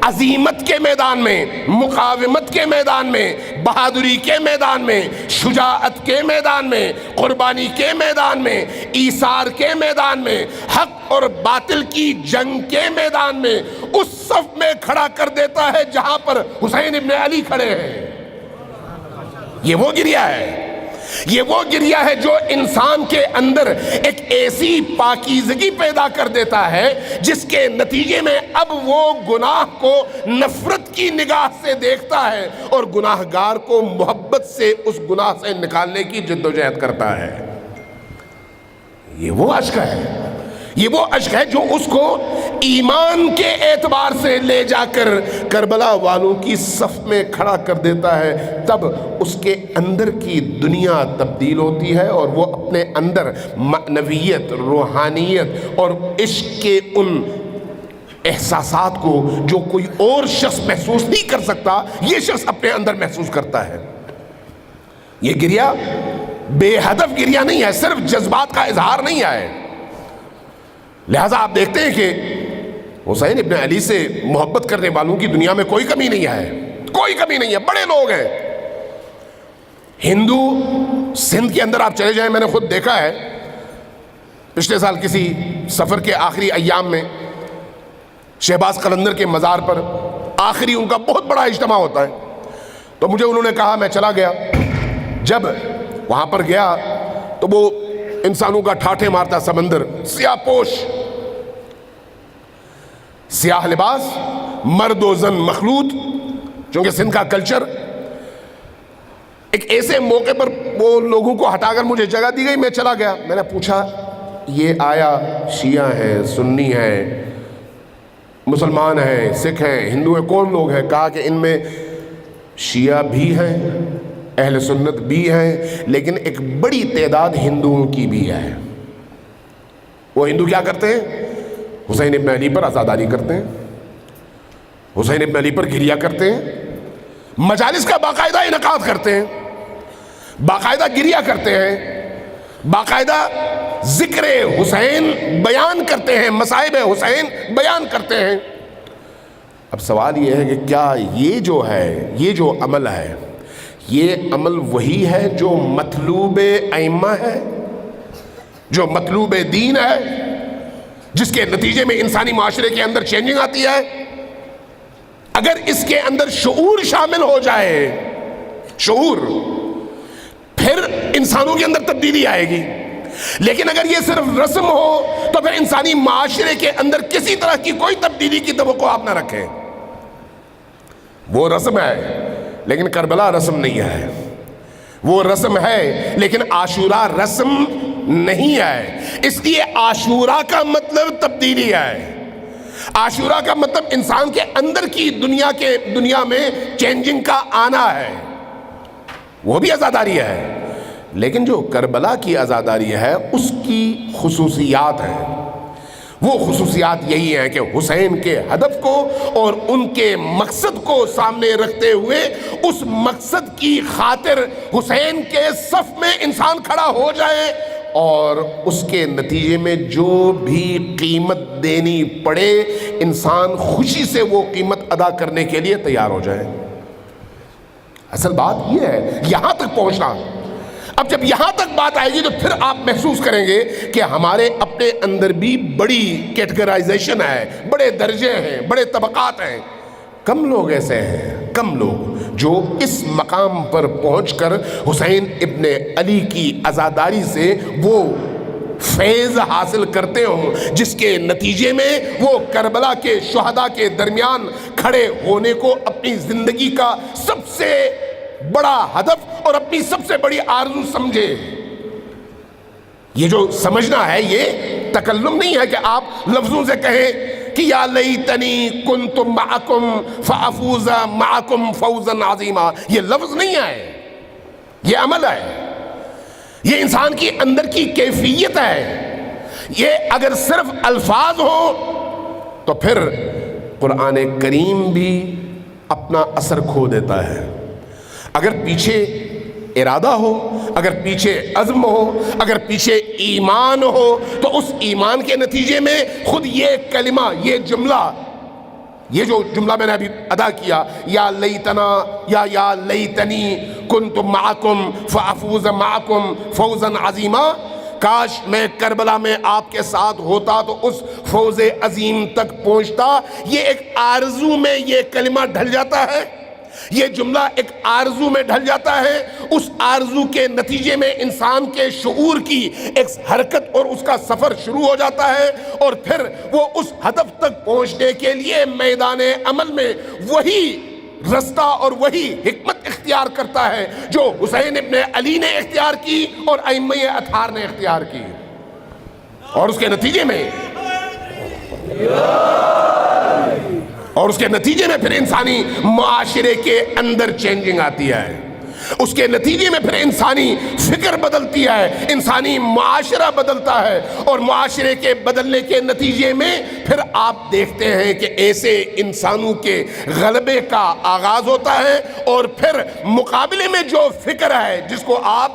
عظیمت کے میدان میں، مقاومت کے میدان میں، بہادری کے میدان میں، شجاعت کے میدان میں، قربانی کے میدان میں، ایثار کے میدان میں، حق اور باطل کی جنگ کے میدان میں اس صف میں کھڑا کر دیتا ہے جہاں پر حسین ابن علی کھڑے ہیں۔ یہ وہ گریا ہے یہ وہ گریہ ہے جو انسان کے اندر ایک ایسی پاکیزگی پیدا کر دیتا ہے جس کے نتیجے میں اب وہ گناہ کو نفرت کی نگاہ سے دیکھتا ہے اور گناہگار کو محبت سے اس گناہ سے نکالنے کی جدوجہد کرتا ہے۔ یہ وہ اشک ہے، یہ وہ اشک ہے جو اس کو ایمان کے اعتبار سے لے جا کر کربلا والوں کی صف میں کھڑا کر دیتا ہے۔ تب اس کے اندر کی دنیا تبدیل ہوتی ہے اور وہ اپنے اندر معنویت، روحانیت اور عشق کے ان احساسات کو جو کوئی اور شخص محسوس نہیں کر سکتا، یہ شخص اپنے اندر محسوس کرتا ہے۔ یہ گریہ بے ہدف گریہ نہیں ہے، صرف جذبات کا اظہار نہیں ہے۔ لہذا آپ دیکھتے ہیں کہ حسین ابن علی سے محبت کرنے والوں کی دنیا میں کوئی کمی نہیں ہے، کوئی کمی نہیں ہے، بڑے لوگ ہیں۔ ہندو سندھ کے اندر آپ چلے جائیں، میں نے خود دیکھا ہے، پچھلے سال کسی سفر کے آخری ایام میں شہباز قلندر کے مزار پر آخری ان کا بہت بڑا اجتماع ہوتا ہے، تو مجھے انہوں نے کہا، میں چلا گیا، جب وہاں پر گیا تو وہ انسانوں کا ٹھاٹھے مارتا سمندر، سیاہ پوش، سیاہ لباس، مرد و زن مخلوط، چونکہ سندھ کا کلچر، ایک ایسے موقع پر وہ لوگوں کو ہٹا کر مجھے جگہ دی گئی، میں چلا گیا، میں نے پوچھا یہ آیا شیعہ ہیں، سنی ہیں، مسلمان ہیں، سکھ ہیں، ہندو ہیں، کون لوگ ہیں؟ کہا کہ ان میں شیعہ بھی ہیں، اہل سنت بھی ہیں، لیکن ایک بڑی تعداد ہندوؤں کی بھی ہے۔ وہ ہندو کیا کرتے ہیں؟ حسین ابن علی پر عزاداری کرتے ہیں، حسین ابن علی پر گریہ کرتے ہیں، مجالس کا باقاعدہ انعقاد کرتے ہیں، باقاعدہ گریہ کرتے ہیں، باقاعدہ ذکر حسین بیان کرتے ہیں، مصائب حسین بیان کرتے ہیں۔ اب سوال یہ ہے کہ کیا یہ جو ہے، یہ جو عمل ہے، یہ عمل وہی ہے جو مطلوب ائمہ ہے، جو مطلوب دین ہے، جس کے نتیجے میں انسانی معاشرے کے اندر چینجنگ آتی ہے؟ اگر اس کے اندر شعور شامل ہو جائے، شعور، پھر انسانوں کے اندر تبدیلی آئے گی۔ لیکن اگر یہ صرف رسم ہو تو پھر انسانی معاشرے کے اندر کسی طرح کی کوئی تبدیلی کی توقع آپ نہ رکھیں۔ وہ رسم ہے لیکن کربلا رسم نہیں ہے، وہ رسم ہے لیکن عاشورہ رسم نہیں ہے۔ اس لیے عاشورہ کا مطلب تبدیلی ہے، عاشورہ کا مطلب انسان کے اندر کی دنیا میں چینجنگ کا آنا ہے، وہ بھی عزاداری ہے۔ لیکن جو کربلا کی عزاداری ہے اس کی خصوصیات ہیں، وہ خصوصیات یہی ہیں کہ حسین کے ہدف کو اور ان کے مقصد کو سامنے رکھتے ہوئے اس مقصد کی خاطر حسین کے صف میں انسان کھڑا ہو جائے اور اس کے نتیجے میں جو بھی قیمت دینی پڑے انسان خوشی سے وہ قیمت ادا کرنے کے لیے تیار ہو جائے۔ اصل بات یہ ہے یہاں تک پہنچنا۔ اب جب یہاں تک بات آئے گی تو پھر آپ محسوس کریں گے کہ ہمارے اپنے اندر بھی بڑی کیٹیگرائزیشن ہے، بڑے درجے ہیں، بڑے طبقات ہیں۔ کم لوگ ایسے ہیں، کم لوگ جو اس مقام پر پہنچ کر حسین ابن علی کی عزاداری سے وہ فیض حاصل کرتے ہوں جس کے نتیجے میں وہ کربلا کے شہداء کے درمیان کھڑے ہونے کو اپنی زندگی کا سب سے بڑا ہدف اور اپنی سب سے بڑی آرزو سمجھے۔ یہ جو سمجھنا ہے یہ تکلم نہیں ہے کہ آپ لفظوں سے کہیں کہ یا لیتنی کنت معکم فافوز معکم فوزا عظیما، یہ لفظ نہیں ہے، یہ عمل ہے، یہ انسان کی اندر کی کیفیت ہے۔ یہ اگر صرف الفاظ ہوں تو پھر قرآن کریم بھی اپنا اثر کھو دیتا ہے۔ اگر پیچھے ارادہ ہو، اگر پیچھے عزم ہو، اگر پیچھے ایمان ہو تو اس ایمان کے نتیجے میں خود یہ کلمہ، یہ جملہ، یہ جو جملہ میں نے ابھی ادا کیا، یا لیتنا یا لیتنی کنت معکم فافوز معکم فوزا عظیما، کاش میں کربلا میں آپ کے ساتھ ہوتا تو اس فوز عظیم تک پہنچتا، یہ ایک آرزو میں یہ کلمہ ڈھل جاتا ہے۔ یہ جملہ ایک آرزو میں ڈھل جاتا ہے، اس آرزو کے نتیجے میں انسان کے شعور کی ایک حرکت اور اس کا سفر شروع ہو جاتا ہے، اور پھر وہ اس ہدف تک پہنچنے کے لیے میدان عمل میں وہی رستہ اور وہی حکمت اختیار کرتا ہے جو حسین ابن علی نے اختیار کی اور ائمہ اطہار نے اختیار کی، اور اس کے نتیجے میں پھر انسانی معاشرے کے اندر چینجنگ آتی ہے، اس کے نتیجے میں پھر انسانی فکر بدلتی ہے، انسانی معاشرہ بدلتا ہے، اور معاشرے کے بدلنے کے نتیجے میں پھر آپ دیکھتے ہیں کہ ایسے انسانوں کے غلبے کا آغاز ہوتا ہے، اور پھر مقابلے میں جو فکر ہے جس کو آپ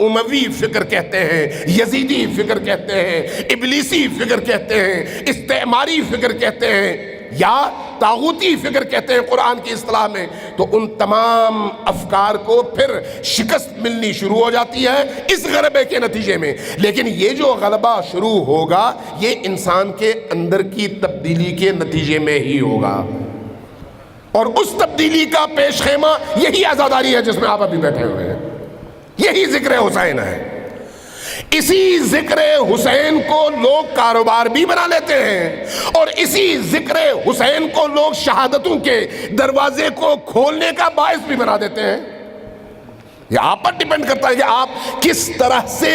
اموی فکر کہتے ہیں، یزیدی فکر کہتے ہیں، ابلیسی فکر کہتے ہیں، استعماری فکر کہتے ہیں، یا طاغوتی فکر کہتے ہیں قرآن کی اصطلاح میں، تو ان تمام افکار کو پھر شکست ملنی شروع ہو جاتی ہے اس غلبے کے نتیجے میں۔ لیکن یہ جو غلبہ شروع ہوگا یہ انسان کے اندر کی تبدیلی کے نتیجے میں ہی ہوگا، اور اس تبدیلی کا پیش خیمہ یہی عزاداری ہے جس میں آپ ابھی بیٹھے ہوئے ہیں، یہی ذکر حسین ہے۔ اسی ذکر حسین کو لوگ کاروبار بھی بنا لیتے ہیں، اور اسی ذکر حسین کو لوگ شہادتوں کے دروازے کو کھولنے کا باعث بھی بنا دیتے ہیں۔ یہ آپ پر ڈیپینڈ کرتا ہے کہ آپ کس طرح سے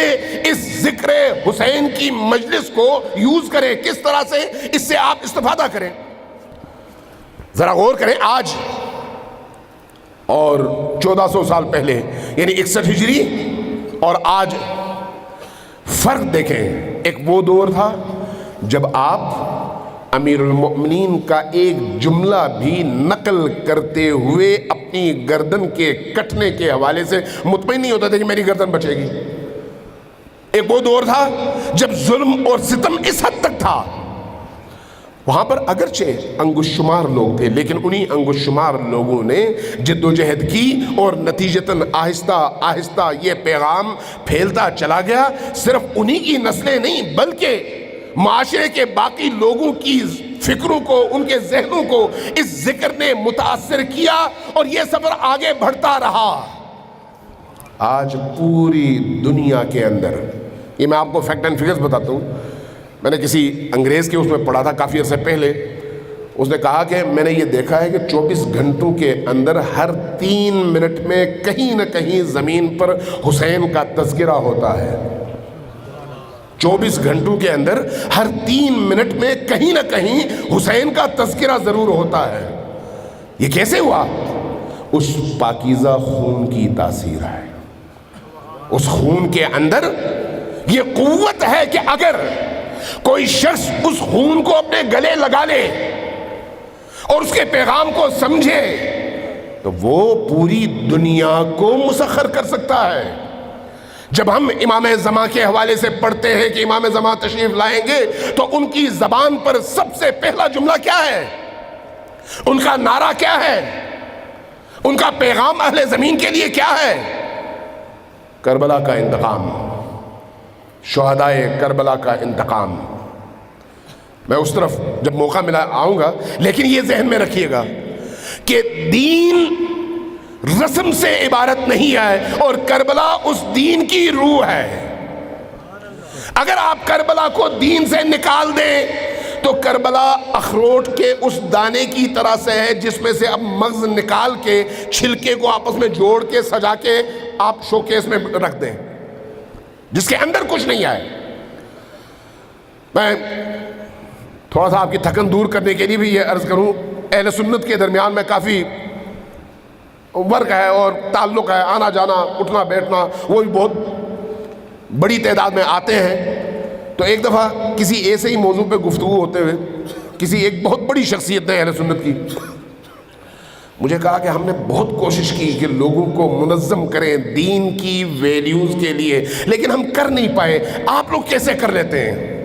اس ذکر حسین کی مجلس کو یوز کریں، کس طرح سے اس سے آپ استفادہ کریں۔ ذرا غور کریں، آج اور 1400 سال پہلے یعنی 61 ہجری اور آج فرق دیکھیں۔ ایک وہ دور تھا جب آپ امیر المؤمنین کا ایک جملہ بھی نقل کرتے ہوئے اپنی گردن کے کٹنے کے حوالے سے مطمئن نہیں ہوتے تھے کہ میری گردن بچے گی۔ ایک وہ دور تھا جب ظلم اور ستم اس حد تک تھا، وہاں پر اگرچہ انگوش شمار لوگ تھے، لیکن انہی انگوش شمار لوگوں نے جد و جہد کی، اور نتیجتاً آہستہ آہستہ یہ پیغام پھیلتا چلا گیا۔ صرف انہی کی نسلیں نہیں بلکہ معاشرے کے باقی لوگوں کی فکروں کو، ان کے ذہنوں کو اس ذکر نے متاثر کیا، اور یہ سفر آگے بڑھتا رہا۔ آج پوری دنیا کے اندر، یہ میں آپ کو فیکٹ اینڈ فگرز بتاتا ہوں، میں نے کسی انگریز کے اس میں پڑھا تھا کافی عرصے پہلے، اس نے کہا کہ میں نے یہ دیکھا ہے کہ 24 گھنٹوں کے اندر ہر 3 منٹ میں کہیں نہ کہیں زمین پر حسین کا تذکرہ ہوتا ہے۔ 24 گھنٹوں کے اندر ہر 3 منٹ میں کہیں نہ کہیں حسین کا تذکرہ ضرور ہوتا ہے۔ یہ کیسے ہوا؟ اس پاکیزہ خون کی تاثیر ہے۔ اس خون کے اندر یہ قوت ہے کہ اگر کوئی شخص اس خون کو اپنے گلے لگا لے اور اس کے پیغام کو سمجھے تو وہ پوری دنیا کو مسخر کر سکتا ہے۔ جب ہم امام زمان کے حوالے سے پڑھتے ہیں کہ امام زمان تشریف لائیں گے تو ان کی زبان پر سب سے پہلا جملہ کیا ہے؟ ان کا نعرہ کیا ہے؟ ان کا پیغام اہل زمین کے لیے کیا ہے؟ کربلا کا انتقام، شہدائے کربلا کا انتقام۔ میں اس طرف جب موقع ملا آؤں گا، لیکن یہ ذہن میں رکھیے گا کہ دین رسم سے عبارت نہیں ہے، اور کربلا اس دین کی روح ہے۔ اگر آپ کربلا کو دین سے نکال دیں تو کربلا اخروٹ کے اس دانے کی طرح سے ہے جس میں سے اب مغز نکال کے چھلکے کو آپس میں جوڑ کے سجا کے آپ شوکیس میں رکھ دیں، جس کے اندر کچھ نہیں آئے۔ میں تھوڑا سا آپ کی تھکن دور کرنے کے لیے بھی یہ عرض کروں، اہل سنت کے درمیان میں کافی ورک ہے اور تعلق ہے، آنا جانا اٹھنا بیٹھنا، وہ بھی بہت بڑی تعداد میں آتے ہیں۔ تو ایک دفعہ کسی ایسے ہی موضوع پہ گفتگو ہوتے ہوئے کسی ایک بہت بڑی شخصیت نے اہل سنت کی مجھے کہا کہ ہم نے بہت کوشش کی کہ لوگوں کو منظم کریں دین کی ویلیوز کے لیے، لیکن ہم کر نہیں پائے، آپ لوگ کیسے کر لیتے ہیں؟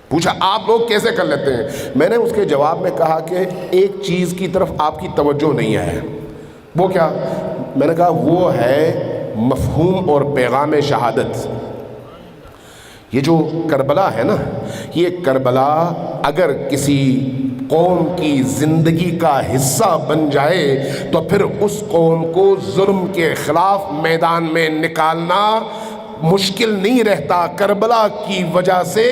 پوچھا آپ لوگ کیسے کر لیتے ہیں؟ میں نے اس کے جواب میں کہا کہ ایک چیز کی طرف آپ کی توجہ نہیں ہے۔ وہ کیا؟ میں نے کہا وہ ہے مفہوم اور پیغام شہادت۔ یہ جو کربلا ہے نا، یہ کربلا اگر کسی قوم کی زندگی کا حصہ بن جائے تو پھر اس قوم کو ظلم کے خلاف میدان میں نکالنا مشکل نہیں رہتا۔ کربلا کی وجہ سے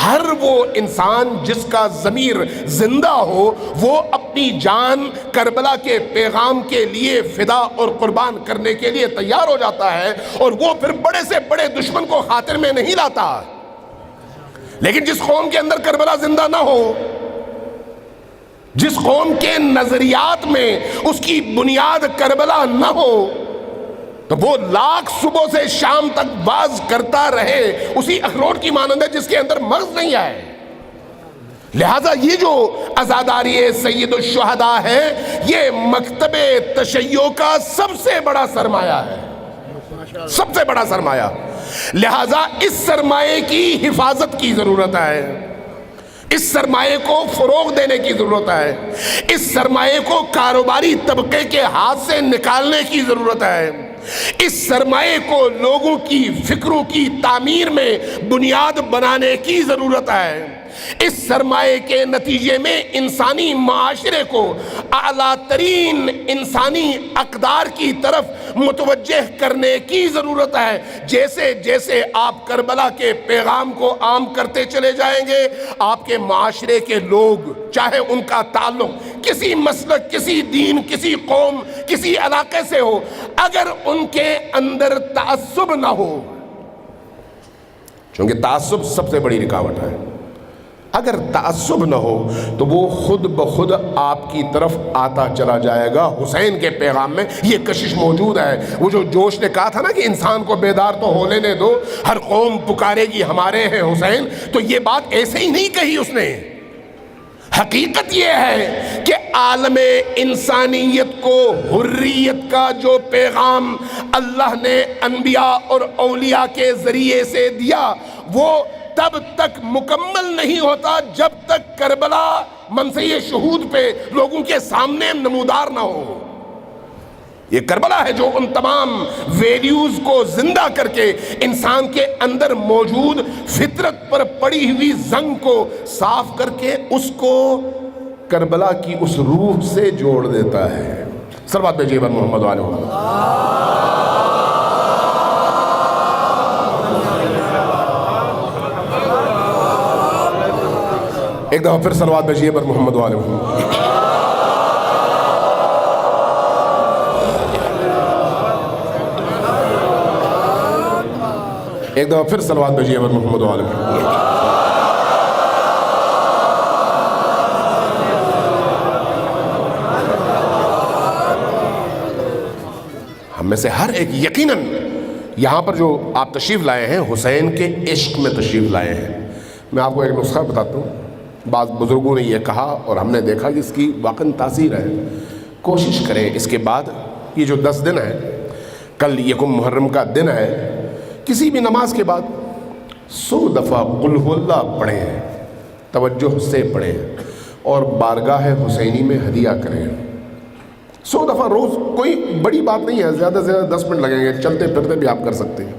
ہر وہ انسان جس کا ضمیر زندہ ہو وہ اپنی جان کربلا کے پیغام کے لیے فدا اور قربان کرنے کے لیے تیار ہو جاتا ہے، اور وہ پھر بڑے سے بڑے دشمن کو خاطر میں نہیں لاتا۔ لیکن جس قوم کے اندر کربلا زندہ نہ ہو، جس قوم کے نظریات میں اس کی بنیاد کربلا نہ ہو، تو وہ لاکھ صبح سے شام تک باز کرتا رہے اسی اخروٹ کی مانند ہے جس کے اندر مغز نہیں آئے۔ لہذا یہ جو عزاداری سید الشہداء ہے یہ مکتب تشیع کا سب سے بڑا سرمایہ ہے، سب سے بڑا سرمایہ۔ لہذا اس سرمایے کی حفاظت کی ضرورت ہے، اس سرمایے کو فروغ دینے کی ضرورت ہے، اس سرمایے کو کاروباری طبقے کے ہاتھ سے نکالنے کی ضرورت ہے، اس سرمایے کو لوگوں کی فکروں کی تعمیر میں بنیاد بنانے کی ضرورت ہے، اس سرمایے کے نتیجے میں انسانی معاشرے کو اعلیٰ ترین انسانی اقدار کی طرف متوجہ کرنے کی ضرورت ہے۔ جیسے جیسے آپ کربلا کے پیغام کو عام کرتے چلے جائیں گے، آپ کے معاشرے کے لوگ چاہے ان کا تعلق کسی مسلک، کسی دین، کسی قوم، کسی علاقے سے ہو، اگر ان کے اندر تعصب نہ ہو، چونکہ تعصب سب سے بڑی رکاوٹ ہے، اگر تعصب نہ ہو تو وہ خود بخود آپ کی طرف آتا چلا جائے گا۔ حسین کے پیغام میں یہ کشش موجود ہے۔ وہ جو جوش نے کہا تھا نا کہ انسان کو بیدار تو ہو لینے دو، ہر قوم پکارے گی ہمارے ہیں حسین، تو یہ بات ایسے ہی نہیں کہی اس نے۔ حقیقت یہ ہے کہ عالم انسانیت کو حریت کا جو پیغام اللہ نے انبیاء اور اولیاء کے ذریعے سے دیا وہ تب تک مکمل نہیں ہوتا جب تک کربلا منصع شہود پہ لوگوں کے سامنے نمودار نہ ہو۔ یہ کربلا ہے جو ان تمام ویلیوز کو زندہ کر کے انسان کے اندر موجود فطرت پر پڑی ہوئی زنگ کو صاف کر کے اس کو کربلا کی اس روح سے جوڑ دیتا ہے۔ صلوات بھیجیے بر محمد علیہ وسلم۔ ایک دفعہ پھر صلوات بھیجیے بر محمد علیہ وسلم۔ ایک دفعہ پھر صلوات بھیجیے بر محمد علیہ وسلم۔ ہم میں سے ہر ایک یقیناً یہاں پر جو آپ تشریف لائے ہیں حسین کے عشق میں تشریف لائے ہیں۔ میں آپ کو ایک نسخہ بتاتا ہوں، بعض بزرگوں نے یہ کہا اور ہم نے دیکھا کہ اس کی واقعی تاثیر ہے۔ کوشش کریں اس کے بعد یہ جو 10 دن ہے، کل یکم محرم کا دن ہے، کسی بھی نماز کے بعد 100 دفعہ قل ہو اللہ پڑھیں، توجہ سے پڑھیں اور بارگاہ حسینی میں ہدیہ کریں۔ 100 دفعہ روز، کوئی بڑی بات نہیں ہے، زیادہ سے زیادہ 10 منٹ لگیں گے، چلتے پھرتے بھی آپ کر سکتے ہیں،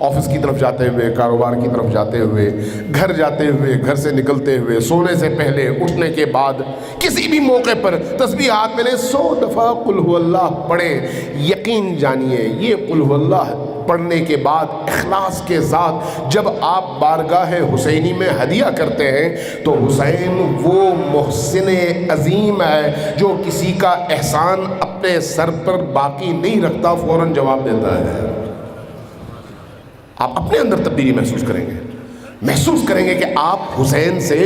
آفس کی طرف جاتے ہوئے، کاروبار کی طرف جاتے ہوئے، گھر جاتے ہوئے، گھر سے نکلتے ہوئے، سونے سے پہلے، اٹھنے کے بعد، کسی بھی موقع پر تسبیح ہاتھ میں لیں، 100 دفعہ قل ہو اللہ پڑھیں۔ یقین جانیے یہ قل ہو اللہ پڑھنے کے بعد اخلاص کے ساتھ جب آپ بارگاہ حسینی میں ہدیہ کرتے ہیں تو حسین وہ محسن عظیم ہے جو کسی کا احسان اپنے سر پر باقی نہیں رکھتا، فوراً جواب دیتا ہے۔ آپ اپنے اندر تبدیلی محسوس کریں گے کہ آپ حسین سے،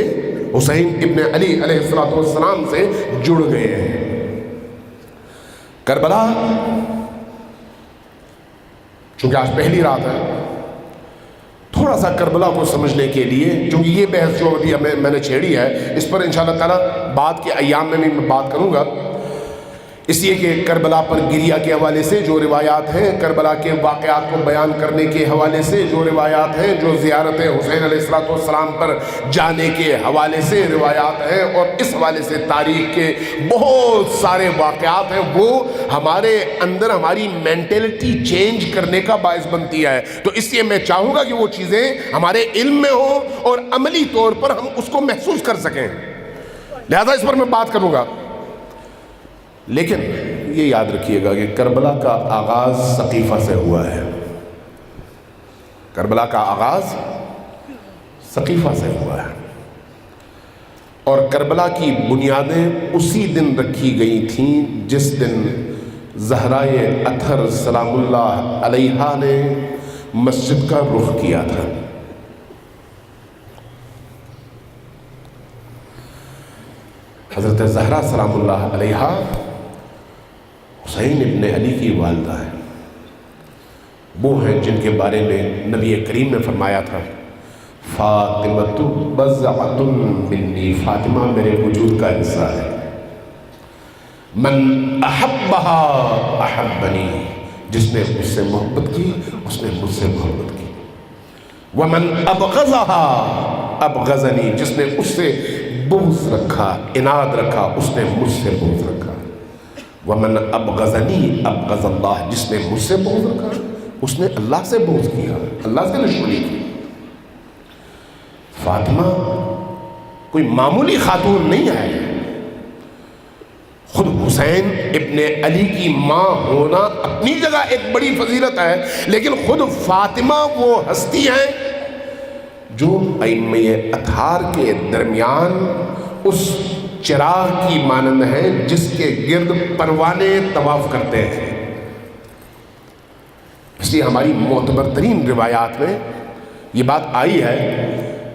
حسین ابن علی علیہ السلام سے جڑ گئے ہیں۔ کربلا چونکہ آج پہلی رات ہے، تھوڑا سا کربلا کو سمجھنے کے لیے، چونکہ یہ بحث جو ابھی میں نے چھیڑی ہے اس پر انشاءاللہ تعالیٰ بعد کے ایام میں بھی میں بات کروں گا، اس لیے کہ کربلا پر گریہ کے حوالے سے جو روایات ہیں، کربلا کے واقعات کو بیان کرنے کے حوالے سے جو روایات ہیں، جو زیارت حسین علیہ السلام پر جانے کے حوالے سے روایات ہیں، اور اس حوالے سے تاریخ کے بہت سارے واقعات ہیں، وہ ہمارے اندر ہماری مینٹلٹی چینج کرنے کا باعث بنتی ہے۔ تو اس لیے میں چاہوں گا کہ وہ چیزیں ہمارے علم میں ہوں اور عملی طور پر ہم اس کو محسوس کر سکیں۔ لہذا اس پر میں بات کروں گا، لیکن یہ یاد رکھیے گا کہ کربلا کا آغاز سقیفہ سے ہوا ہے۔ کربلا کا آغاز سقیفہ سے ہوا ہے، اور کربلا کی بنیادیں اسی دن رکھی گئی تھیں جس دن زہرائے اطہر سلام اللہ علیہا نے مسجد کا رخ کیا تھا۔ حضرت زہرا سلام اللہ علیہا حسین ابن علی کی والدہ ہے، وہ ہیں جن کے بارے میں نبی کریم نے فرمایا تھا فاطمۃ بضعۃ منی، فاطمہ میرے وجود کا حصہ ہے، من احبہا احبنی، جس نے مجھ سے محبت کی اس نے مجھ سے محبت کی، ومن ابغضہا ابغضنی، جس نے اس سے بغض رکھا، عناد رکھا، اس نے مجھ سے بغض رکھا، ومن ابغضنی ابغض اللہ، جس نے مجھ سے بغض رکھا اس نے اللہ سے بغض کیا، اللہ سے دشمنی کی۔ فاطمہ کوئی معمولی خاتون نہیں ہے، خود حسین ابن علی کی ماں ہونا اپنی جگہ ایک بڑی فضیلت ہے، لیکن خود فاطمہ وہ ہستی ہیں جو ائمہ اطہار کے درمیان اس چراغ کی مانند ہیں جس کے گرد پروانے طواف کرتے ہیں۔ اس لیے ہماری معتبر ترین روایات میں یہ بات آئی ہے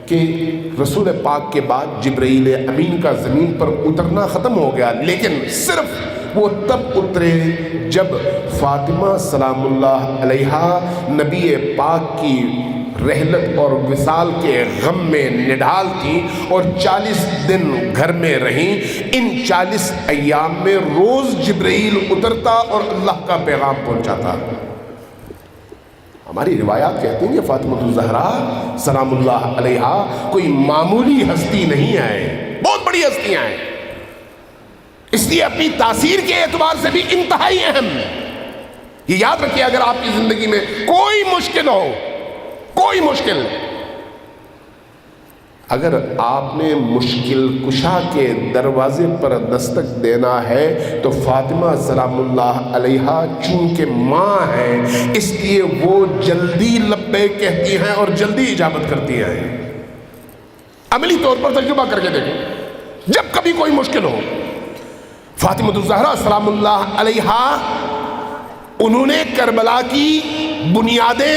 کہ رسول پاک کے بعد جبرائیل امین کا زمین پر اترنا ختم ہو گیا، لیکن صرف وہ تب اترے جب فاطمہ سلام اللہ علیہا نبی پاک کی رحلت اور وصال کے غم میں نڈھال تھی اور 40 دن گھر میں رہیں۔ ان 40 ایام میں روز جبرائیل اترتا اور اللہ کا پیغام پہنچاتا۔ ہماری روایات کہتی ہیں کہ فاطمہ الزہرا سلام اللہ علیہا کوئی معمولی ہستی نہیں ہے، بہت بڑی ہستیاں ہیں، اس لیے اپنی تاثیر کے اعتبار سے بھی انتہائی اہم۔ یہ یاد رکھیے، اگر آپ کی زندگی میں کوئی مشکل ہو، کوئی مشکل، اگر آپ نے مشکل کشا کے دروازے پر دستک دینا ہے تو فاطمہ سلام اللہ علیہا چونکہ ماں ہیں اس لیے وہ جلدی لبیک کہتی ہیں اور جلدی اجابت کرتی ہیں۔ عملی طور پر تجربہ کر کے دیکھیں، جب کبھی کوئی مشکل ہو، فاطمہ الزہرا سلام اللہ علیہا انہوں نے کربلا کی بنیادیں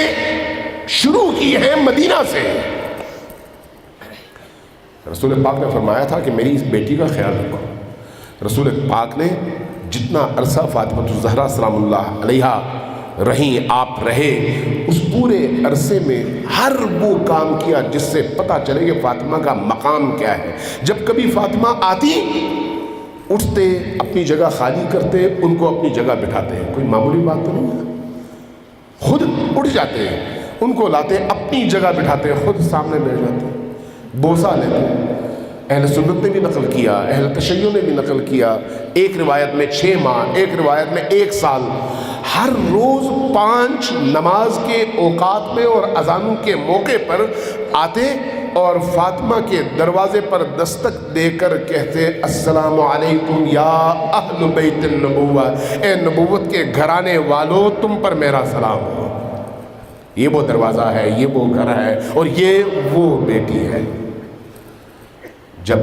شروع کی ہیں مدینہ سے۔ رسول پاک نے فرمایا تھا کہ میری اس بیٹی کا خیال رکھو۔ رسول پاک نے جتنا عرصہ فاطمہ الزہرا سلام اللہ علیہا رہیں، آپ رہے، اس پورے عرصے میں ہر وہ کام کیا جس سے پتہ چلے کہ فاطمہ کا مقام کیا ہے۔ جب کبھی فاطمہ آتی، اٹھتے، اپنی جگہ خالی کرتے، ان کو اپنی جگہ بٹھاتے ہیں، کوئی معمولی بات تو نہیں ہے، خود اٹھ جاتے ہیں، ان کو لاتے، اپنی جگہ بٹھاتے، خود سامنے بیٹھ جاتے، بوسہ لیتے۔ اہل سنت نے بھی نقل کیا، اہل تشیع نے بھی نقل کیا، ایک روایت میں 6 ماہ، ایک روایت میں 1 سال، ہر روز 5 نماز کے اوقات میں اور اذانوں کے موقع پر آتے اور فاطمہ کے دروازے پر دستک دے کر کہتے السلام علیکم یا اہل بیت النبوہ، اے نبوت کے گھرانے والو تم پر میرا سلام ہو۔ یہ وہ دروازہ ہے، یہ وہ گھر ہے، اور یہ وہ بیٹی ہے۔ جب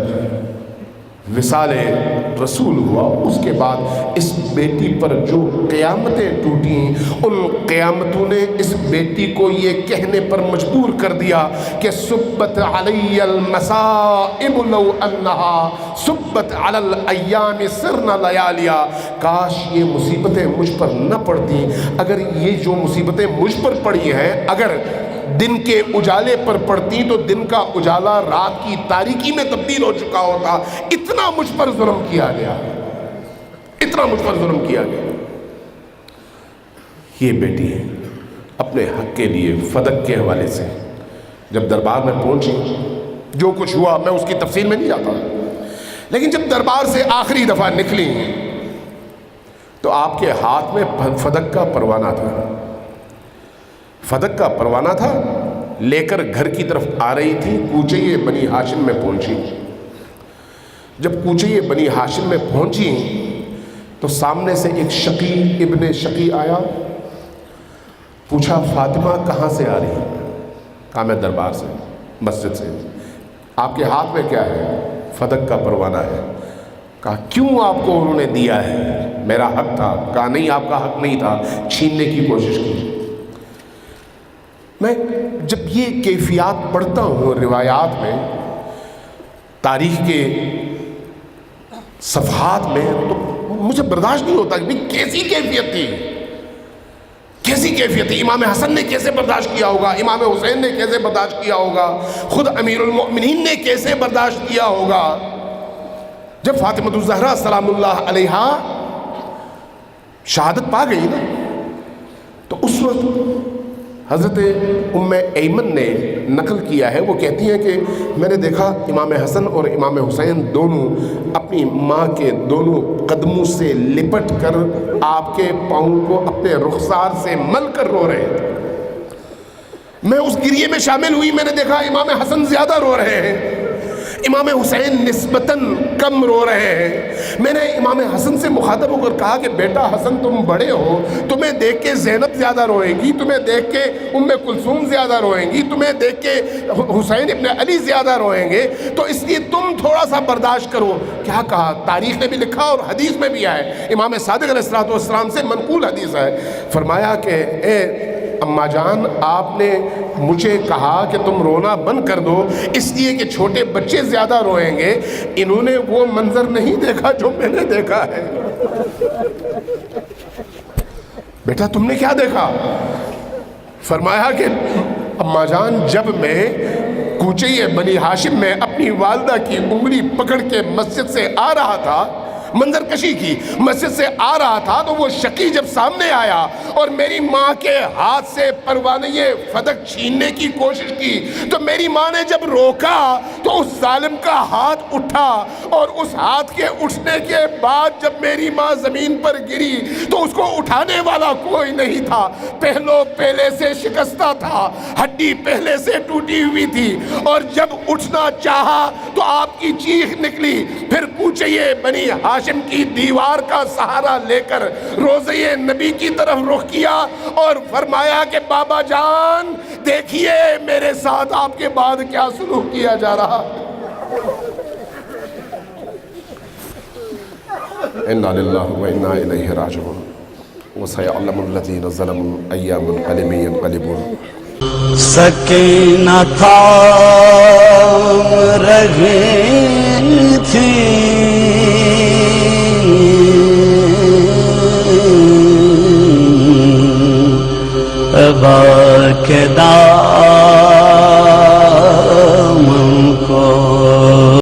وصال رسول ہوا اس کے بعد اس بیٹی پر جو قیامتیں ٹوٹیں، ان قیامتوں نے اس بیٹی کو یہ کہنے پر مجبور کر دیا کہ سبت علی المصائب لو انہا سبت علی الایام سرنا لیالیا، کاش یہ مصیبتیں مجھ پر نہ پڑتی، اگر یہ جو مصیبتیں مجھ پر پڑی ہیں اگر دن کے اجالے پر پڑتی تو دن کا اجالا رات کی تاریکی میں تبدیل ہو چکا ہوتا۔ اتنا مجھ پر ظلم کیا گیا، اتنا مجھ پر ظلم کیا گیا۔ یہ بیٹی اپنے حق کے لیے فدق کے حوالے سے جب دربار میں پہنچی، جو کچھ ہوا میں اس کی تفصیل میں نہیں جاتا، لیکن جب دربار سے آخری دفعہ نکلی تو آپ کے ہاتھ میں فدق کا پروانہ تھا، فدق کا پروانہ تھا، لے کر گھر کی طرف آ رہی تھی، کوچے بنی ہاشم میں پہنچی۔ جب کوچے بنی ہاشم میں پہنچی تو سامنے سے ایک شقی ابن شقی آیا، پوچھا فاطمہ کہاں سے آ رہی ہے؟ کہا میں دربار سے، مسجد سے۔ آپ کے ہاتھ میں کیا ہے؟ فدق کا پروانہ ہے۔ کہا کیوں آپ کو انہوں نے دیا ہے؟ میرا حق تھا۔ کہا نہیں، آپ کا حق نہیں تھا، چھیننے کی کوشش کی۔ میں جب یہ کیفیات پڑھتا ہوں روایات میں، تاریخ کے صفحات میں، تو مجھے برداشت نہیں ہوتا کہ کیسی کیفیت تھی، کیسی کیفیت تھی۔ امام حسن نے کیسے برداشت کیا ہوگا، امام حسین نے کیسے برداشت کیا ہوگا، خود امیر المؤمنین نے کیسے برداشت کیا ہوگا۔ جب فاطمہ الزہرا سلام اللہ علیہا شہادت پا گئی نا، تو اس وقت حضرت ام ایمن نے نقل کیا ہے، وہ کہتی ہیں کہ میں نے دیکھا امام حسن اور امام حسین دونوں اپنی ماں کے دونوں قدموں سے لپٹ کر آپ کے پاؤں کو اپنے رخسار سے مل کر رو رہے ہیں۔ میں اس گریے میں شامل ہوئی، میں نے دیکھا امام حسن زیادہ رو رہے ہیں، امام حسین نسبتاً کم رو رہے ہیں۔ میں نے امام حسن سے مخاطب ہو کر کہا کہ بیٹا حسن تم بڑے ہو، تمہیں دیکھ کے زینب زیادہ روئے گی، تمہیں دیکھ کے ام کلثوم زیادہ روئیں گی، تمہیں دیکھ کے حسین ابن علی زیادہ روئیں گے، تو اس لیے تم تھوڑا سا برداشت کرو۔ کیا کہا؟ تاریخ نے بھی لکھا اور حدیث میں بھی آئے، امام صادق علیہ السلام سے منقول حدیث ہے، فرمایا کہ اے اماں جان، آپ نے مجھے کہا کہ تم رونا بند کر دو اس لیے کہ چھوٹے بچے زیادہ روئیں گے۔ انہوں نے وہ منظر نہیں دیکھا جو میں نے دیکھا ہے۔ بیٹا تم نے کیا دیکھا؟ فرمایا کہ اماں جان، جب میں کوچے بنی ہاشم میں اپنی والدہ کی انگلی پکڑ کے مسجد سے آ رہا تھا، منظر کشی کی، مسجد سے آ رہا تھا، تو وہ شقی جب سامنے آیا اور میری ماں کے ہاتھ سے پروانۂ فدق چھیننے کی کوشش کی، تو میری ماں نے جب روکا تو اس ظالم کا ہاتھ اٹھا، اور اس ہاتھ کے اٹھنے کے بعد جب میری ماں زمین پر گری تو اس کو اٹھانے والا کوئی نہیں تھا، پہلو پہلے سے شکستہ تھا، ہڈی پہلے سے ٹوٹی ہوئی تھی، اور جب اٹھنا چاہا تو آپ کی چیخ نکلی۔ پھر کوچے بنی ہاشم کی دیوار کا سہارا لے کر روضہ نبی کی طرف رخ کیا اور فرمایا کہ بابا جان دیکھیے میرے ساتھ آپ کے بعد کیا سلوک کیا جا رہا۔ انا للہ و انا الیہ راجعون وسیعلم الذین ظلموا ای منقلب ینقلبون۔ سکینہ تھام رہی تھی ابا کے دامن